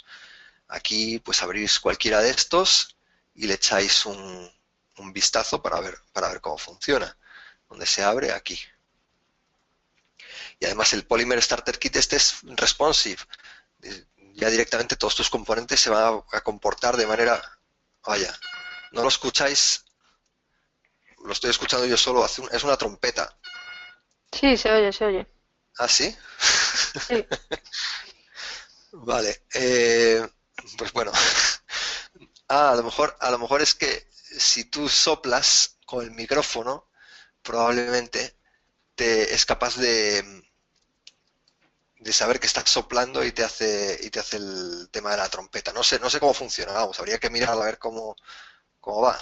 Aquí pues abrís cualquiera de estos y le echáis un vistazo para ver cómo funciona. Donde se abre, aquí. Y además el Polymer Starter Kit este es responsive. Ya directamente todos tus componentes se van a comportar de manera... Vaya, no lo escucháis, lo estoy escuchando yo solo, es una trompeta. Sí, se oye, se oye. ¿Ah, sí? Sí. Vale, pues bueno. A lo mejor es que si tú soplas con el micrófono, probablemente te es capaz de saber que estás soplando y te hace el tema de la trompeta. No sé cómo funciona, vamos, habría que mirar a ver cómo va.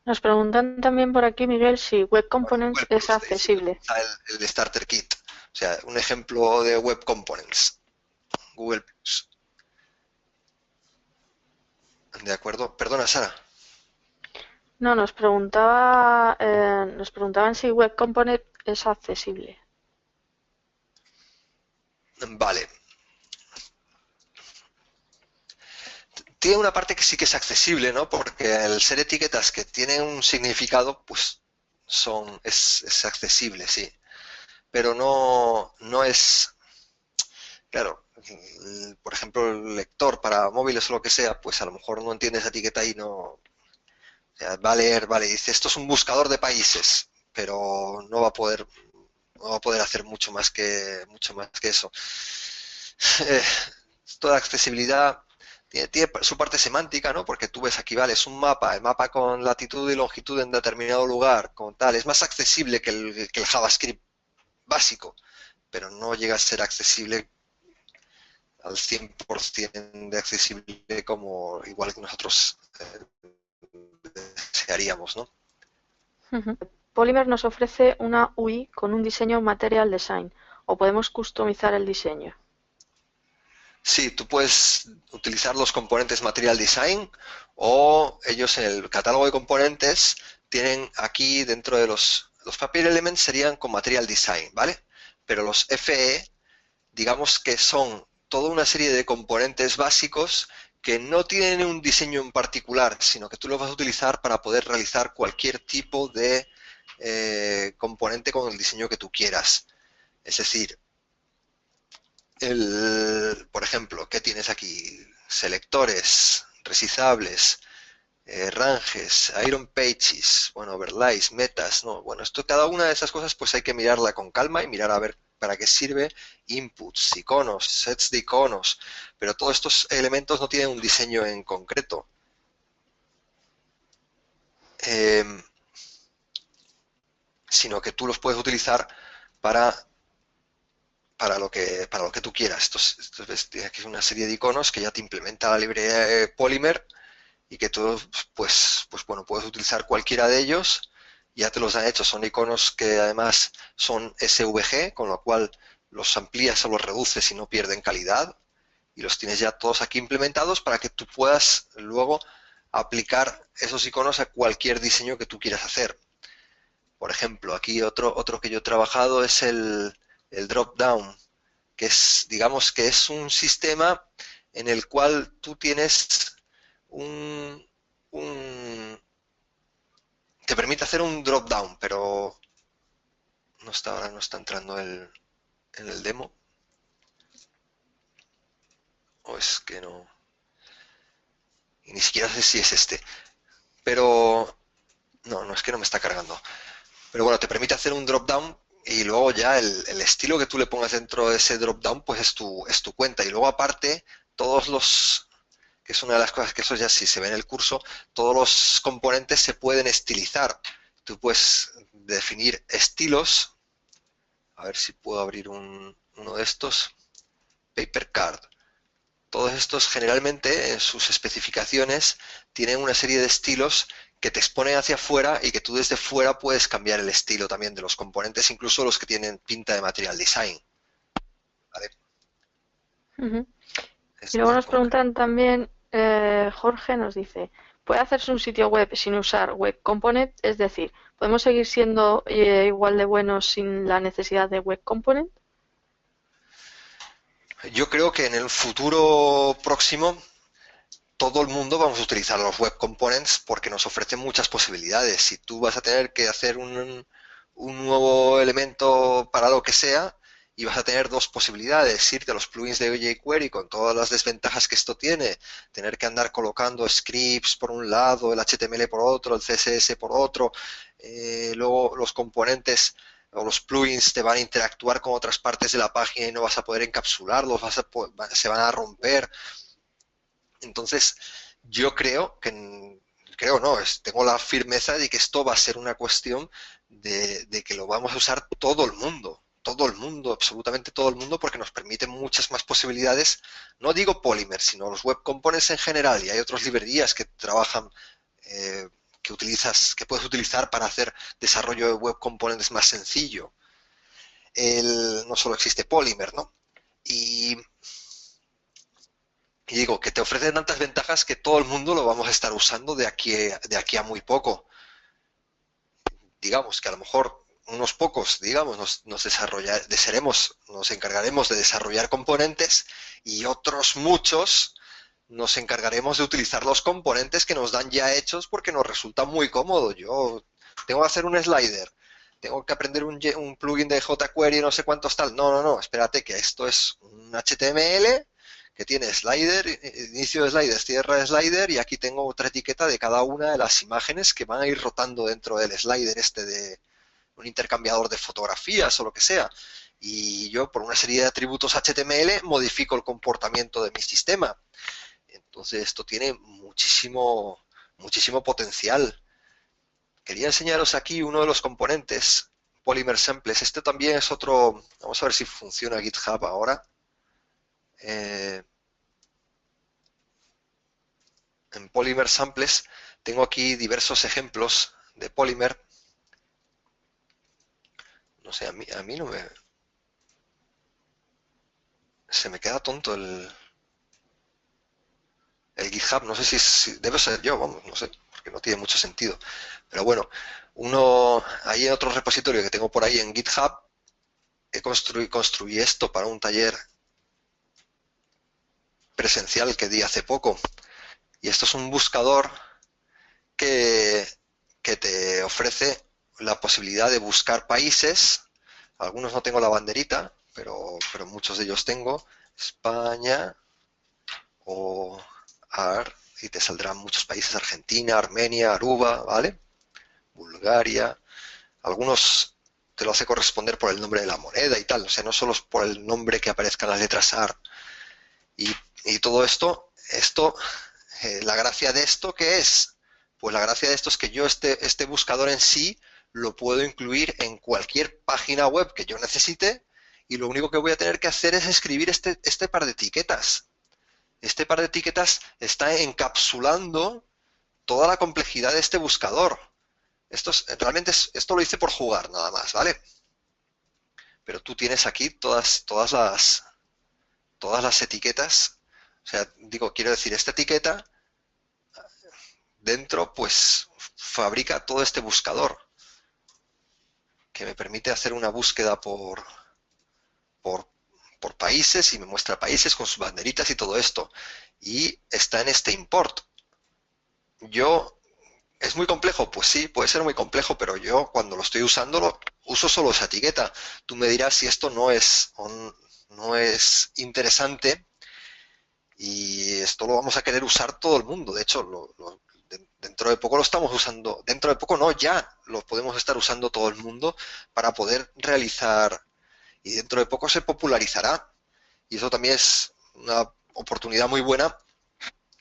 Nos preguntan también por aquí, Miguel, si Web Components Google es Plus, si te accesible. utiliza el Starter Kit. O sea, un ejemplo de Web Components. Google Plus. ¿De acuerdo? Perdona, Sara. No, nos preguntaban si Web Component es accesible. Vale. Tiene una parte que sí que es accesible, ¿no? Porque al ser etiquetas que tienen un significado, pues es accesible, sí. Pero no es, claro, por ejemplo, el lector para móviles o lo que sea, pues a lo mejor no entiende esa etiqueta y no, o sea, va a leer, vale, dice, esto es un buscador de países, pero no va a poder hacer mucho más que eso. Eh, Toda accesibilidad tiene su parte semántica, ¿no? Porque tú ves aquí, vale, es un mapa, el mapa con latitud y longitud en determinado lugar, con tal, es más accesible que el JavaScript básico, pero no llega a ser accesible al 100% de accesible como igual que nosotros desearíamos, ¿no? Polymer nos ofrece una UI con un diseño Material Design o podemos customizar el diseño. Sí, tú puedes utilizar los componentes Material Design o ellos en el catálogo de componentes tienen aquí dentro de los Paper Elements serían con Material Design, ¿vale? Pero los FE, digamos que son toda una serie de componentes básicos que no tienen un diseño en particular, sino que tú los vas a utilizar para poder realizar cualquier tipo de componente con el diseño que tú quieras. Es decir, por ejemplo, ¿qué tienes aquí? Selectores, resizables, ranges, iron pages, bueno, overlays, metas, ¿no? Bueno, cada una de esas cosas pues hay que mirarla con calma y mirar a ver para qué sirve, inputs, iconos, sets de iconos, pero todos estos elementos no tienen un diseño en concreto. Eh, Sino que tú los puedes utilizar para para lo que tú quieras. Esto aquí es una serie de iconos que ya te implementa la librería Polymer y que tú, pues bueno, puedes utilizar cualquiera de ellos. Ya te los han hecho. Son iconos que además son SVG, con lo cual los amplías o los reduces y no pierden calidad. Y los tienes ya todos aquí implementados para que tú puedas luego aplicar esos iconos a cualquier diseño que tú quieras hacer. Por ejemplo, aquí otro que yo he trabajado es el drop down, que es, digamos que es un sistema en el cual tú tienes un, un te permite hacer un drop down, pero ahora no está entrando en el demo, o es que no, y ni siquiera sé si es este, pero no es que no me está cargando. Pero bueno, te permite hacer un drop down y luego ya el estilo que tú le pongas dentro de ese drop down, pues es tu cuenta. Y luego aparte, que es una de las cosas que eso ya sí se ve en el curso, todos los componentes se pueden estilizar. Tú puedes definir estilos. A ver si puedo abrir uno de estos. Paper card. Todos estos generalmente en sus especificaciones tienen una serie de estilos que te exponen hacia afuera y que tú desde fuera puedes cambiar el estilo también de los componentes, incluso los que tienen pinta de material design. ¿Vale? Y Este luego en nos concreto. preguntan también, Jorge nos dice, ¿puede hacerse un sitio web sin usar Web Component? Es decir, ¿podemos seguir siendo igual de buenos sin la necesidad de Web Component? Yo creo que en el futuro próximo todo el mundo vamos a utilizar los web components porque nos ofrecen muchas posibilidades. Si tú vas a tener que hacer un nuevo elemento para lo que sea y vas a tener dos posibilidades, irte a los plugins de jQuery con todas las desventajas que esto tiene, tener que andar colocando scripts por un lado, el HTML por otro, el CSS por otro, luego los componentes o los plugins te van a interactuar con otras partes de la página y no vas a poder encapsularlos, se van a romper. Entonces, yo creo que, creo no, tengo la firmeza de que esto va a ser una cuestión de que lo vamos a usar todo el mundo, absolutamente todo el mundo, porque nos permite muchas más posibilidades. No digo Polymer, sino los web components en general, y hay otras librerías que trabajan, eh, que puedes utilizar para hacer desarrollo de web components más sencillo. No solo existe Polymer, ¿no? Y digo, que te ofrece tantas ventajas que todo el mundo lo vamos a estar usando de aquí a muy poco. Digamos que a lo mejor unos pocos, digamos, nos encargaremos de desarrollar componentes y otros muchos nos encargaremos de utilizar los componentes que nos dan ya hechos porque nos resulta muy cómodo. Yo tengo que hacer un slider, tengo que aprender un plugin de jQuery, no sé cuántos tal. No, no, no, espérate que esto es un HTML que tiene slider, inicio de slider, cierre de slider, y aquí tengo otra etiqueta de cada una de las imágenes que van a ir rotando dentro del slider este de un intercambiador de fotografías o lo que sea. Y yo, por una serie de atributos HTML, modifico el comportamiento de mi sistema. Entonces, esto tiene muchísimo, muchísimo potencial. Quería enseñaros aquí uno de los componentes, Polymer Samples. Este también es otro, vamos a ver si funciona GitHub ahora. En Polymer Samples tengo aquí diversos ejemplos de Polymer. No sé, a mí no me... Se me queda tonto el GitHub. No sé si debe ser yo, vamos, no sé, porque no tiene mucho sentido. Pero bueno, ahí en otro repositorio que tengo por ahí en GitHub, construí esto para un taller presencial que di hace poco. Y esto es un buscador que te ofrece la posibilidad de buscar países. Algunos no tengo la banderita, pero muchos de ellos tengo. España o y te saldrán muchos países: Argentina, Armenia, Aruba, ¿vale? Bulgaria. Algunos te lo hace corresponder por el nombre de la moneda y tal. O sea, no solo es por el nombre que aparezcan las letras AR. Y todo esto, la gracia de esto, ¿qué es? Pues la gracia de esto es que yo este buscador en sí lo puedo incluir en cualquier página web que yo necesite, y lo único que voy a tener que hacer es escribir este par de etiquetas. Este par de etiquetas está encapsulando toda la complejidad de este buscador. Realmente esto lo hice por jugar nada más, ¿vale? Pero tú tienes aquí todas las etiquetas. O sea, quiero decir, esta etiqueta dentro, pues, fabrica todo este buscador que me permite hacer una búsqueda por países, y me muestra países con sus banderitas y todo esto. Y está en este import. ¿Es muy complejo? Pues sí, puede ser muy complejo, pero yo cuando lo estoy usando, uso solo esa etiqueta. Tú me dirás si esto no es interesante, y esto lo vamos a querer usar todo el mundo. De hecho, dentro de poco lo estamos usando. Dentro de poco no, ya lo podemos estar usando todo el mundo para poder realizar, y dentro de poco se popularizará. Y eso también es una oportunidad muy buena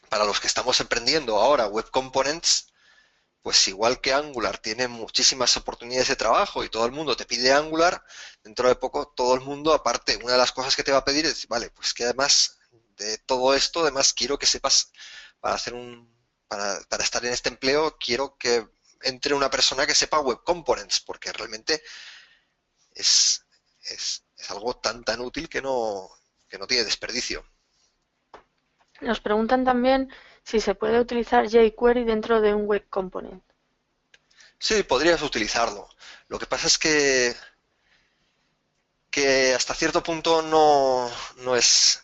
para los que estamos emprendiendo ahora web components. Pues igual que Angular tiene muchísimas oportunidades de trabajo y todo el mundo te pide Angular, dentro de poco todo el mundo, aparte, una de las cosas que te va a pedir es, vale, pues que además de todo esto, además quiero que sepas, para estar en este empleo, quiero que entre una persona que sepa web components, porque realmente es algo tan útil que no tiene desperdicio. Nos preguntan también si se puede utilizar jQuery dentro de un web component. Sí, podrías utilizarlo. Lo que pasa es que hasta cierto punto no es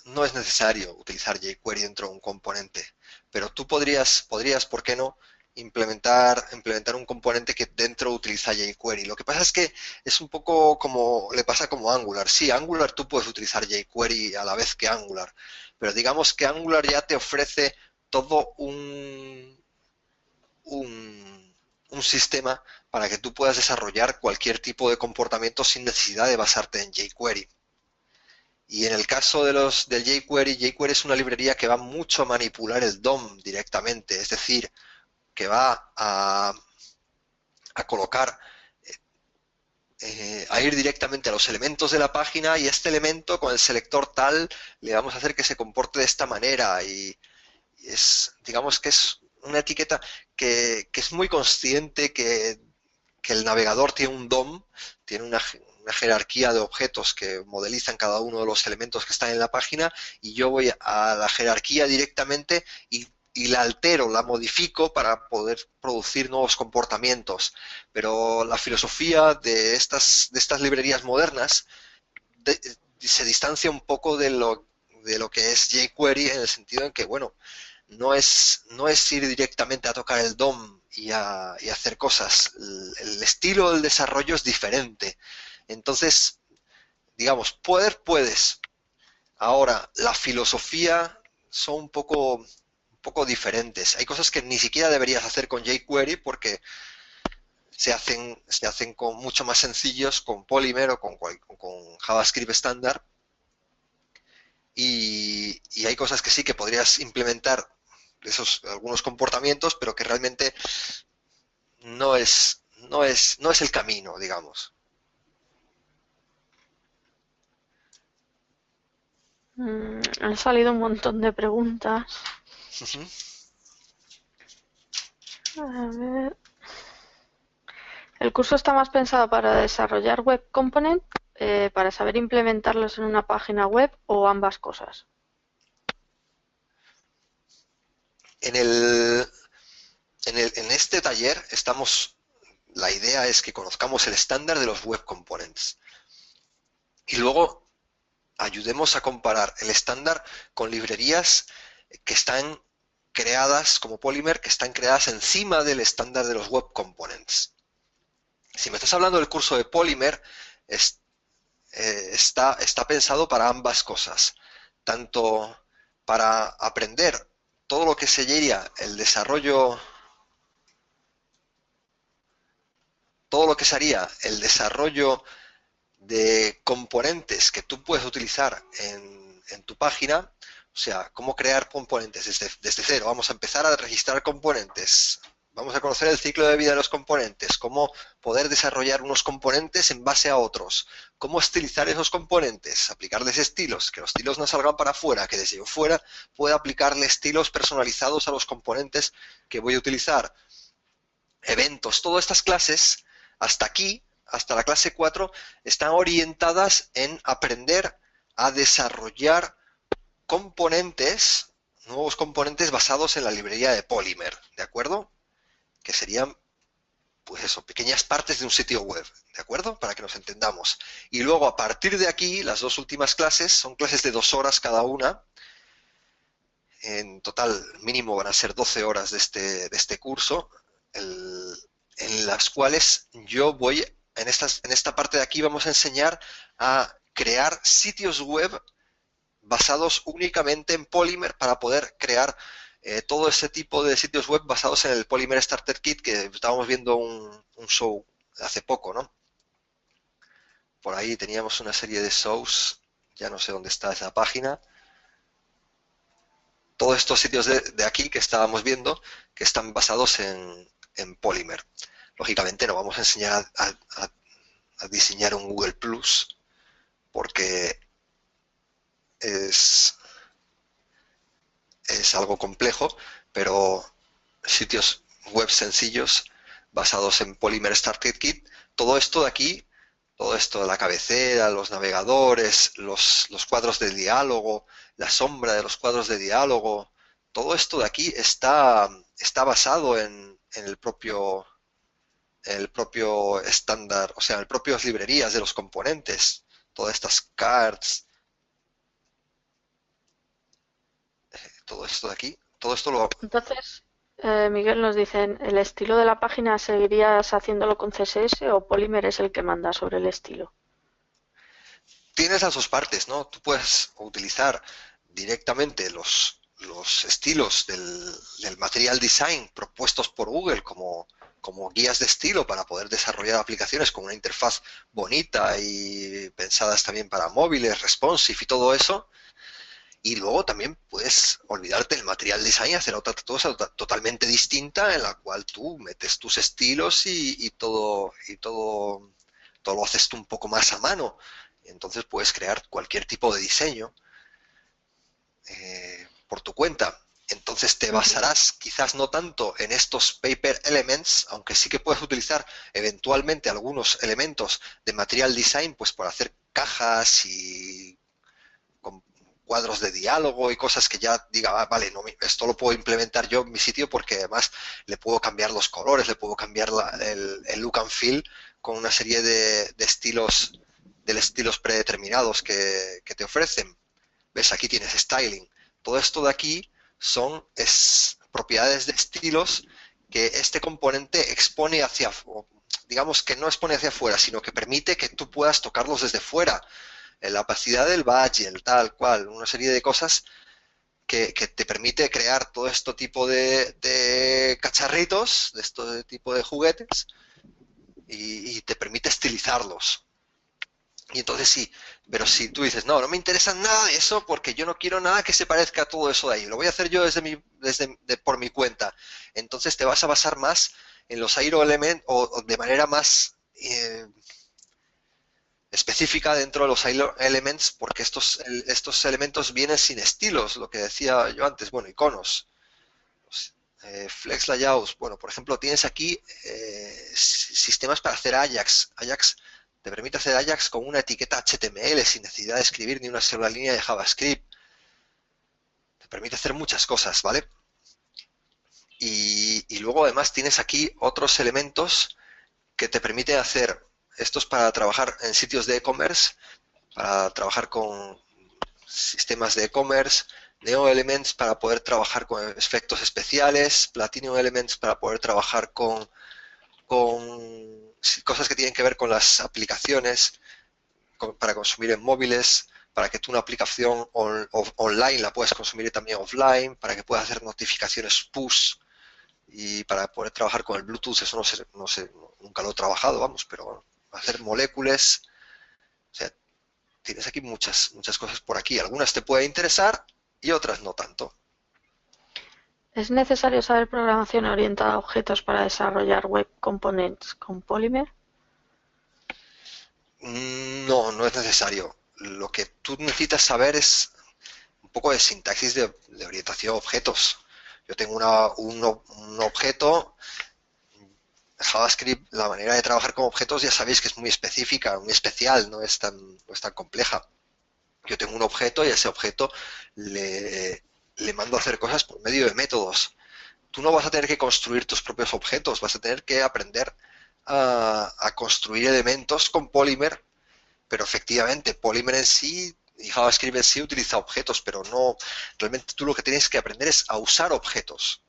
necesario utilizar jQuery dentro de un componente, pero tú podrías, ¿por qué no?, implementar un componente que dentro utiliza jQuery. Lo que pasa es que es un poco como le pasa como Angular. Sí, Angular tú puedes utilizar jQuery a la vez que Angular, pero digamos que Angular ya te ofrece todo un sistema para que tú puedas desarrollar cualquier tipo de comportamiento sin necesidad de basarte en jQuery. Y en el caso del jQuery es una librería que va mucho a manipular el DOM directamente, es decir, que va a colocar a ir directamente a los elementos de la página y este elemento con el selector tal le vamos a hacer que se comporte de esta manera y digamos que es una etiqueta que es muy consciente que el navegador tiene un DOM, tiene una jerarquía de objetos que modelizan cada uno de los elementos que están en la página y yo voy a la jerarquía directamente y la altero, la modifico para poder producir nuevos comportamientos. Pero la filosofía de estas librerías modernas se distancia un poco de lo que es jQuery en el sentido en que, bueno, no es ir directamente a tocar el DOM y hacer cosas. El estilo del desarrollo es diferente. Entonces, digamos, puedes. Ahora, la filosofía son un poco diferentes. Hay cosas que ni siquiera deberías hacer con jQuery porque se hacen con mucho más sencillos con Polymer o con JavaScript estándar. Y hay cosas que sí que podrías implementar algunos comportamientos, pero que realmente no es el camino, digamos. Han salido un montón de preguntas. A ver. El curso está más pensado para desarrollar web component, para saber implementarlos en una página web o ambas cosas. En este taller la idea es que conozcamos el estándar de los web components y luego ayudemos a comparar el estándar con librerías que están creadas como Polymer, que están creadas encima del estándar de los web components. Si me estás hablando del curso de Polymer, está pensado para ambas cosas, tanto para aprender todo lo que sería el desarrollo, todo lo que sería el desarrollo de componentes que tú puedes utilizar en tu página, o sea, cómo crear componentes desde cero. Vamos a empezar a registrar componentes. Vamos a conocer el ciclo de vida de los componentes, cómo poder desarrollar unos componentes en base a otros, cómo estilizar esos componentes, aplicarles estilos, que los estilos no salgan para afuera, que desde yo fuera pueda aplicarle estilos personalizados a los componentes que voy a utilizar. Eventos, todas estas clases, hasta aquí, hasta la clase 4, están orientadas en aprender a desarrollar componentes, nuevos componentes basados en la librería de Polymer, ¿de acuerdo? Que serían, pues eso, pequeñas partes de un sitio web, ¿de acuerdo? Para que nos entendamos. Y luego, a partir de aquí, las dos últimas clases, son clases de 2 horas cada una. En total, mínimo van a ser 12 horas de este curso, en las cuales yo voy, en esta parte de aquí, vamos a enseñar a crear sitios web basados únicamente en Polymer para poder crear todo ese tipo de sitios web basados en el Polymer Starter Kit que estábamos viendo un show hace poco, ¿no? Por ahí teníamos una serie de shows, ya no sé dónde está esa página. Todos estos sitios de aquí que estábamos viendo que están basados en Polymer. Lógicamente no vamos a enseñar a diseñar un Google Plus porque es algo complejo, pero sitios web sencillos basados en Polymer Starter Kit, todo esto de aquí, todo esto de la cabecera, los navegadores, los cuadros de diálogo, la sombra de los cuadros de diálogo, todo esto de aquí está basado en el propio estándar, o sea, en las propias librerías de los componentes, todas estas cards, todo esto de aquí, todo esto lo... Entonces, Miguel nos dice, ¿el estilo de la página seguirías haciéndolo con CSS o Polymer es el que manda sobre el estilo? Tienes las dos partes, ¿no? Tú puedes utilizar directamente los estilos del Material Design propuestos por Google como guías de estilo para poder desarrollar aplicaciones con una interfaz bonita y pensadas también para móviles, responsive y todo eso. Y luego también puedes olvidarte del Material Design y hacer otra cosa totalmente distinta en la cual tú metes tus estilos y todo todo lo haces tú un poco más a mano. Entonces puedes crear cualquier tipo de diseño por tu cuenta. Entonces te basarás quizás no tanto en estos paper elements, aunque sí que puedes utilizar eventualmente algunos elementos de material design, pues para hacer cajas y con cuadros de diálogo y cosas que ya diga, vale, no, esto lo puedo implementar yo en mi sitio porque además le puedo cambiar los colores, le puedo cambiar el look and feel con una serie de estilos predeterminados que te ofrecen. ¿Ves? Aquí tienes styling. Todo esto de aquí son propiedades de estilos que este componente expone hacia, digamos que no expone hacia afuera, sino que permite que tú puedas tocarlos desde fuera. La opacidad del badge, el tal cual, una serie de cosas que te permite crear todo este tipo de cacharritos, de este tipo de juguetes, y te permite estilizarlos. Y entonces sí, pero si tú dices, no, no me interesa nada de eso porque yo no quiero nada que se parezca a todo eso de ahí, lo voy a hacer yo por mi cuenta, entonces te vas a basar más en los Aero Element o de manera más específica dentro de los Aero Elements, porque estos elementos vienen sin estilos, lo que decía yo antes, bueno, iconos. Flex Layouts, bueno, por ejemplo, tienes aquí sistemas para hacer Ajax. Ajax te permite hacer Ajax con una etiqueta HTML sin necesidad de escribir ni una sola línea de JavaScript. Te permite hacer muchas cosas, ¿vale? Y luego además tienes aquí otros elementos que te permiten hacer, estos para trabajar en sitios de e-commerce, para trabajar con sistemas de e-commerce, Neo Elements para poder trabajar con efectos especiales, Platinum Elements para poder trabajar con cosas que tienen que ver con las aplicaciones, para consumir en móviles, para que tú una aplicación online la puedas consumir también offline, para que puedas hacer notificaciones push y para poder trabajar con el Bluetooth, eso no sé, nunca lo he trabajado, vamos, pero bueno, hacer moléculas, o sea, tienes aquí muchas cosas por aquí, algunas te pueden interesar y otras no tanto. ¿Es necesario saber programación orientada a objetos para desarrollar web components con Polymer? No, no es necesario. Lo que tú necesitas saber es un poco de sintaxis de orientación a objetos. Yo tengo un objeto, JavaScript, la manera de trabajar con objetos ya sabéis que es muy específica, muy especial, no es tan compleja. Yo tengo un objeto y a ese objeto le mando a hacer cosas por medio de métodos. Tú no vas a tener que construir tus propios objetos, vas a tener que aprender a construir elementos con Polymer, pero efectivamente Polymer en sí y JavaScript en sí utiliza objetos, pero no, realmente tú lo que tienes que aprender es a usar objetos.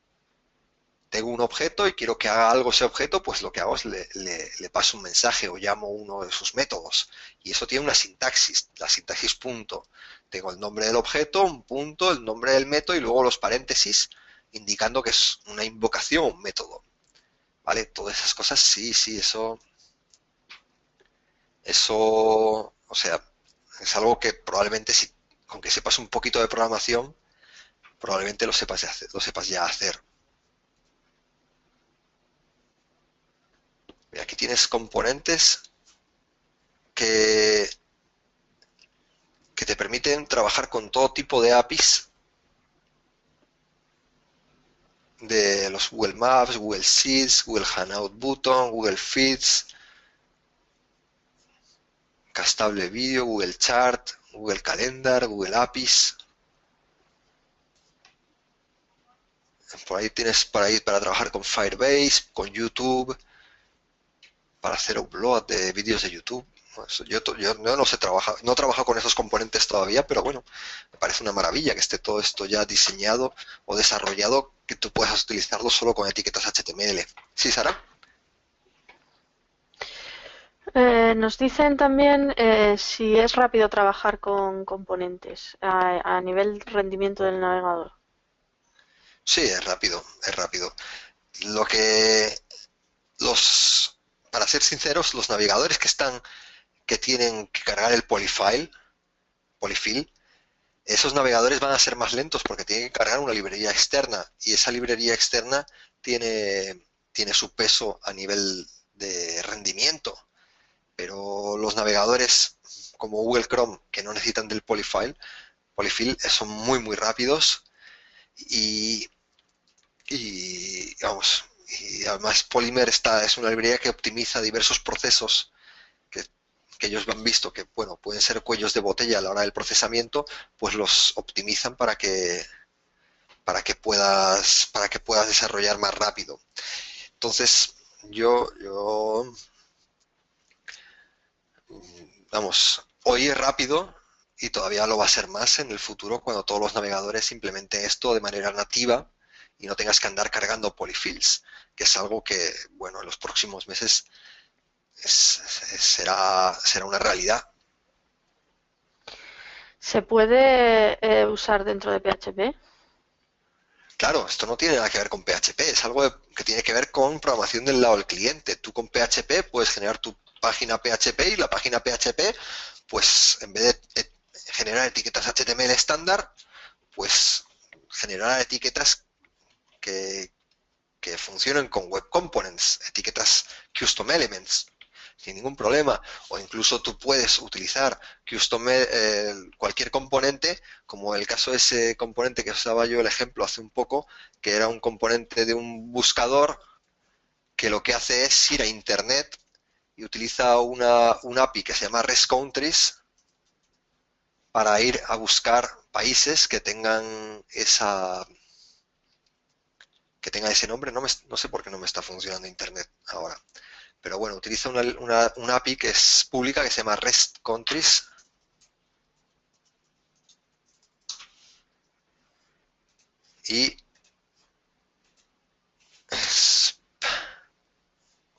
Tengo un objeto y quiero que haga algo ese objeto, pues lo que hago es le paso un mensaje o llamo uno de sus métodos. Y eso tiene una sintaxis, la sintaxis punto. Tengo el nombre del objeto, un punto, el nombre del método y luego los paréntesis indicando que es una invocación o un método. ¿Vale? Todas esas cosas, sí, eso, o sea, es algo que probablemente si, aunque sepas un poquito de programación, probablemente lo sepas ya hacer. Mira, aquí tienes componentes que te permiten trabajar con todo tipo de APIs de los Google Maps, Google Sheets, Google Hangout Button, Google Feeds, Castable Video, Google Chart, Google Calendar, Google APIs. Por ahí tienes para trabajar con Firebase, con YouTube, para hacer upload de vídeos de YouTube. Yo no sé trabajar, no trabajo con esos componentes todavía, pero bueno, me parece una maravilla que esté todo esto ya diseñado o desarrollado, que tú puedas utilizarlo solo con etiquetas HTML. ¿Sí, Sara? Nos dicen también si es rápido trabajar con componentes a nivel rendimiento del navegador. Sí, es rápido, es rápido. Lo que para ser sinceros, los navegadores que tienen que cargar el polyfill, esos navegadores van a ser más lentos porque tienen que cargar una librería externa y esa librería externa tiene su peso a nivel de rendimiento. pero los navegadores como Google Chrome, que no necesitan del polyfill, son muy rápidos y, vamos, y además Polymer es una librería que optimiza diversos procesos que, que ellos han visto que, bueno, pueden ser cuellos de botella a la hora del procesamiento, pues los optimizan para que puedas desarrollar más rápido. Entonces, yo vamos, hoy es rápido y todavía lo va a ser más en el futuro cuando todos los navegadores implementen esto de manera nativa y no tengas que andar cargando polyfills, que es algo que, bueno, en los próximos meses será una realidad. ¿Se puede usar dentro de PHP? Claro, esto no tiene nada que ver con PHP, es algo que tiene que ver con programación del lado del cliente. Tú con PHP puedes generar tu página PHP y la página PHP, pues en vez de generar etiquetas HTML estándar, pues generar etiquetas que, que funcionen con Web Components, etiquetas Custom Elements, sin ningún problema. O incluso tú puedes utilizar cualquier componente, como el caso de ese componente que os daba yo el ejemplo hace un poco, que era un componente de un buscador que lo que hace es ir a Internet y utiliza una API que se llama REST Countries para ir a buscar países que tengan ese nombre. No sé por qué no me está funcionando Internet ahora. Pero bueno, utiliza una API que es pública que se llama REST Countries. Y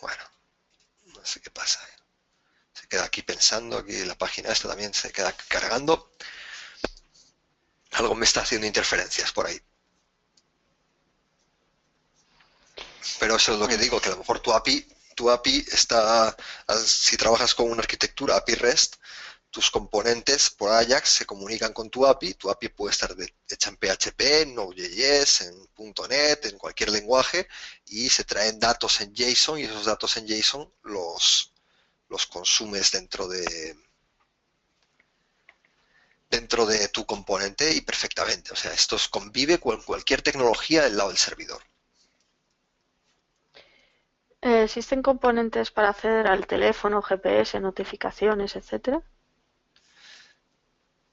bueno, no sé qué pasa. Se queda aquí pensando, aquí la página esta también se queda cargando. Algo me está haciendo interferencias por ahí. Pero eso es lo que digo, que a lo mejor tu API está, si trabajas con una arquitectura API REST, tus componentes por Ajax se comunican con tu API puede estar hecha en PHP, en Node.js, en .NET, en cualquier lenguaje, y se traen datos en JSON y esos datos en JSON los consumes dentro de tu componente y perfectamente. O sea, esto convive con cualquier tecnología del lado del servidor. ¿Existen componentes para acceder al teléfono, GPS, notificaciones, etcétera?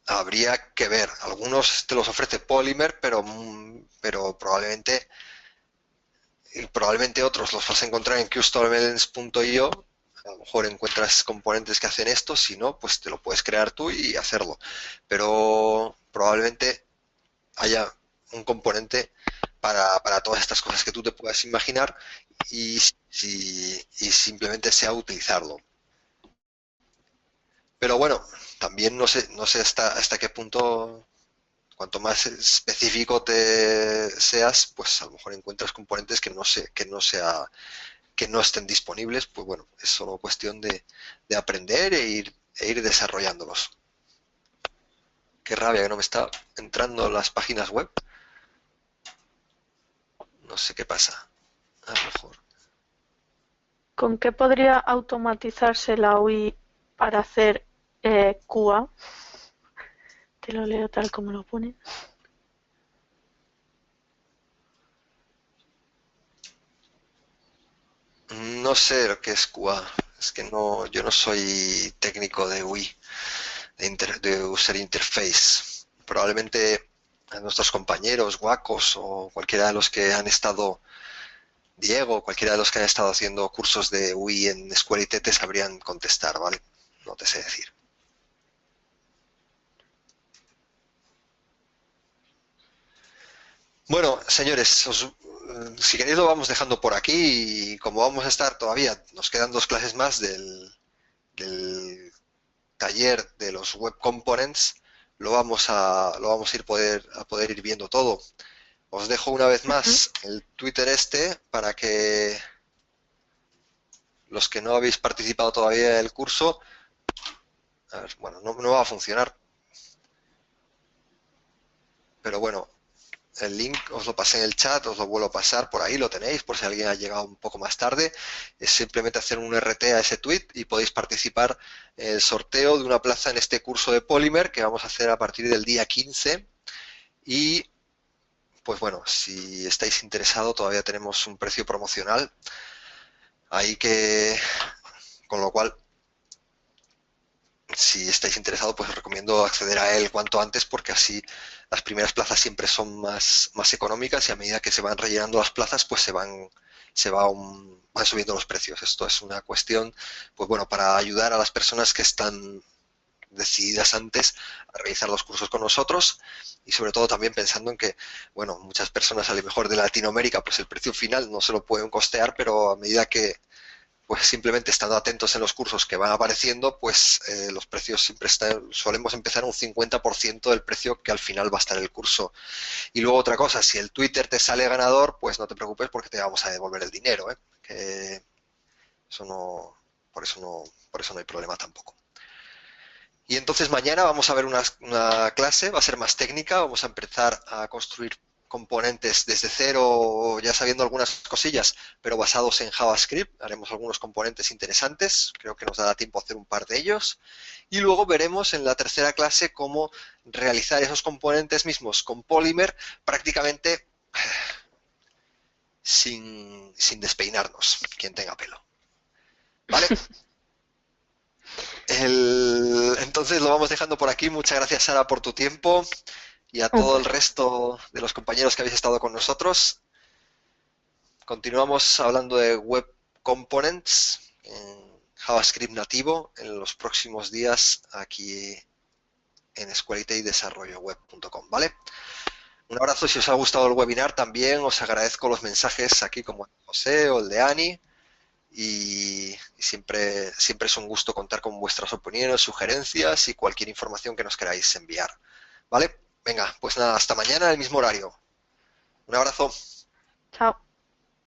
Habría que ver. Algunos te los ofrece Polymer, pero probablemente otros los vas a encontrar en customelements.io. A lo mejor encuentras componentes que hacen esto, si no, pues te lo puedes crear tú y hacerlo. Pero probablemente haya un componente para todas estas cosas que tú te puedas imaginar y simplemente sea utilizarlo. Pero bueno, también no sé hasta qué punto, cuanto más específico te seas, pues a lo mejor encuentras componentes que no estén disponibles. Pues bueno, es solo cuestión de aprender e ir desarrollándolos. Qué rabia que no me está entrando las páginas web. No sé qué pasa. A lo mejor. ¿Con qué podría automatizarse la UI para hacer QA? Te lo leo tal como lo pone. No sé lo que es QA. Es que yo no soy técnico de UI, de User Interface. Probablemente a nuestros compañeros, Guacos o cualquiera de los que han estado, Diego, cualquiera de los que han estado haciendo cursos de UI en Escuela IT te sabrían contestar, ¿vale? No te sé decir. Bueno, señores, si queréis lo vamos dejando por aquí y como vamos a estar todavía, nos quedan 2 clases más del taller de los Web Components, lo vamos a poder ir viendo todo. Os dejo una vez más el Twitter para que los que no habéis participado todavía en el curso, a ver, bueno, no va a funcionar, pero bueno, el link os lo pasé en el chat, os lo vuelvo a pasar, por ahí lo tenéis, por si alguien ha llegado un poco más tarde. Es simplemente hacer un RT a ese tweet y podéis participar en el sorteo de una plaza en este curso de Polymer que vamos a hacer a partir del día 15. Y pues bueno, si estáis interesados, todavía tenemos un precio promocional. Ahí que, con lo cual, si estáis interesados, pues os recomiendo acceder a él cuanto antes, porque así las primeras plazas siempre son más económicas y a medida que se van rellenando las plazas, pues van subiendo los precios. Esto es una cuestión, pues bueno, para ayudar a las personas que están decididas antes a realizar los cursos con nosotros y sobre todo también pensando en que, bueno, muchas personas a lo mejor de Latinoamérica, pues el precio final no se lo pueden costear, pero a medida que pues simplemente estando atentos en los cursos que van apareciendo, pues los precios siempre solemos empezar un 50% del precio que al final va a estar el curso. Y luego otra cosa, si el Twitter te sale ganador, pues no te preocupes porque te vamos a devolver el dinero, ¿eh? Que eso no, por eso no hay problema tampoco. Y entonces mañana vamos a ver una clase, va a ser más técnica, vamos a empezar a construir componentes desde cero, ya sabiendo algunas cosillas, pero basados en JavaScript. Haremos algunos componentes interesantes, creo que nos dará tiempo a hacer un par de ellos. Y luego veremos en la tercera clase cómo realizar esos componentes mismos con Polymer prácticamente sin despeinarnos, quien tenga pelo. ¿Vale? Entonces lo vamos dejando por aquí. Muchas gracias, Sara, por tu tiempo y a todo el resto de los compañeros que habéis estado con nosotros. Continuamos hablando de Web Components en JavaScript nativo en los próximos días aquí en escuelitydesarrolloweb.com, ¿vale? Un abrazo. Si os ha gustado el webinar también os agradezco los mensajes aquí como el de José o el de Ani. Y siempre es un gusto contar con vuestras opiniones, sugerencias y cualquier información que nos queráis enviar. ¿Vale? Venga, pues nada, hasta mañana en el mismo horario. Un abrazo.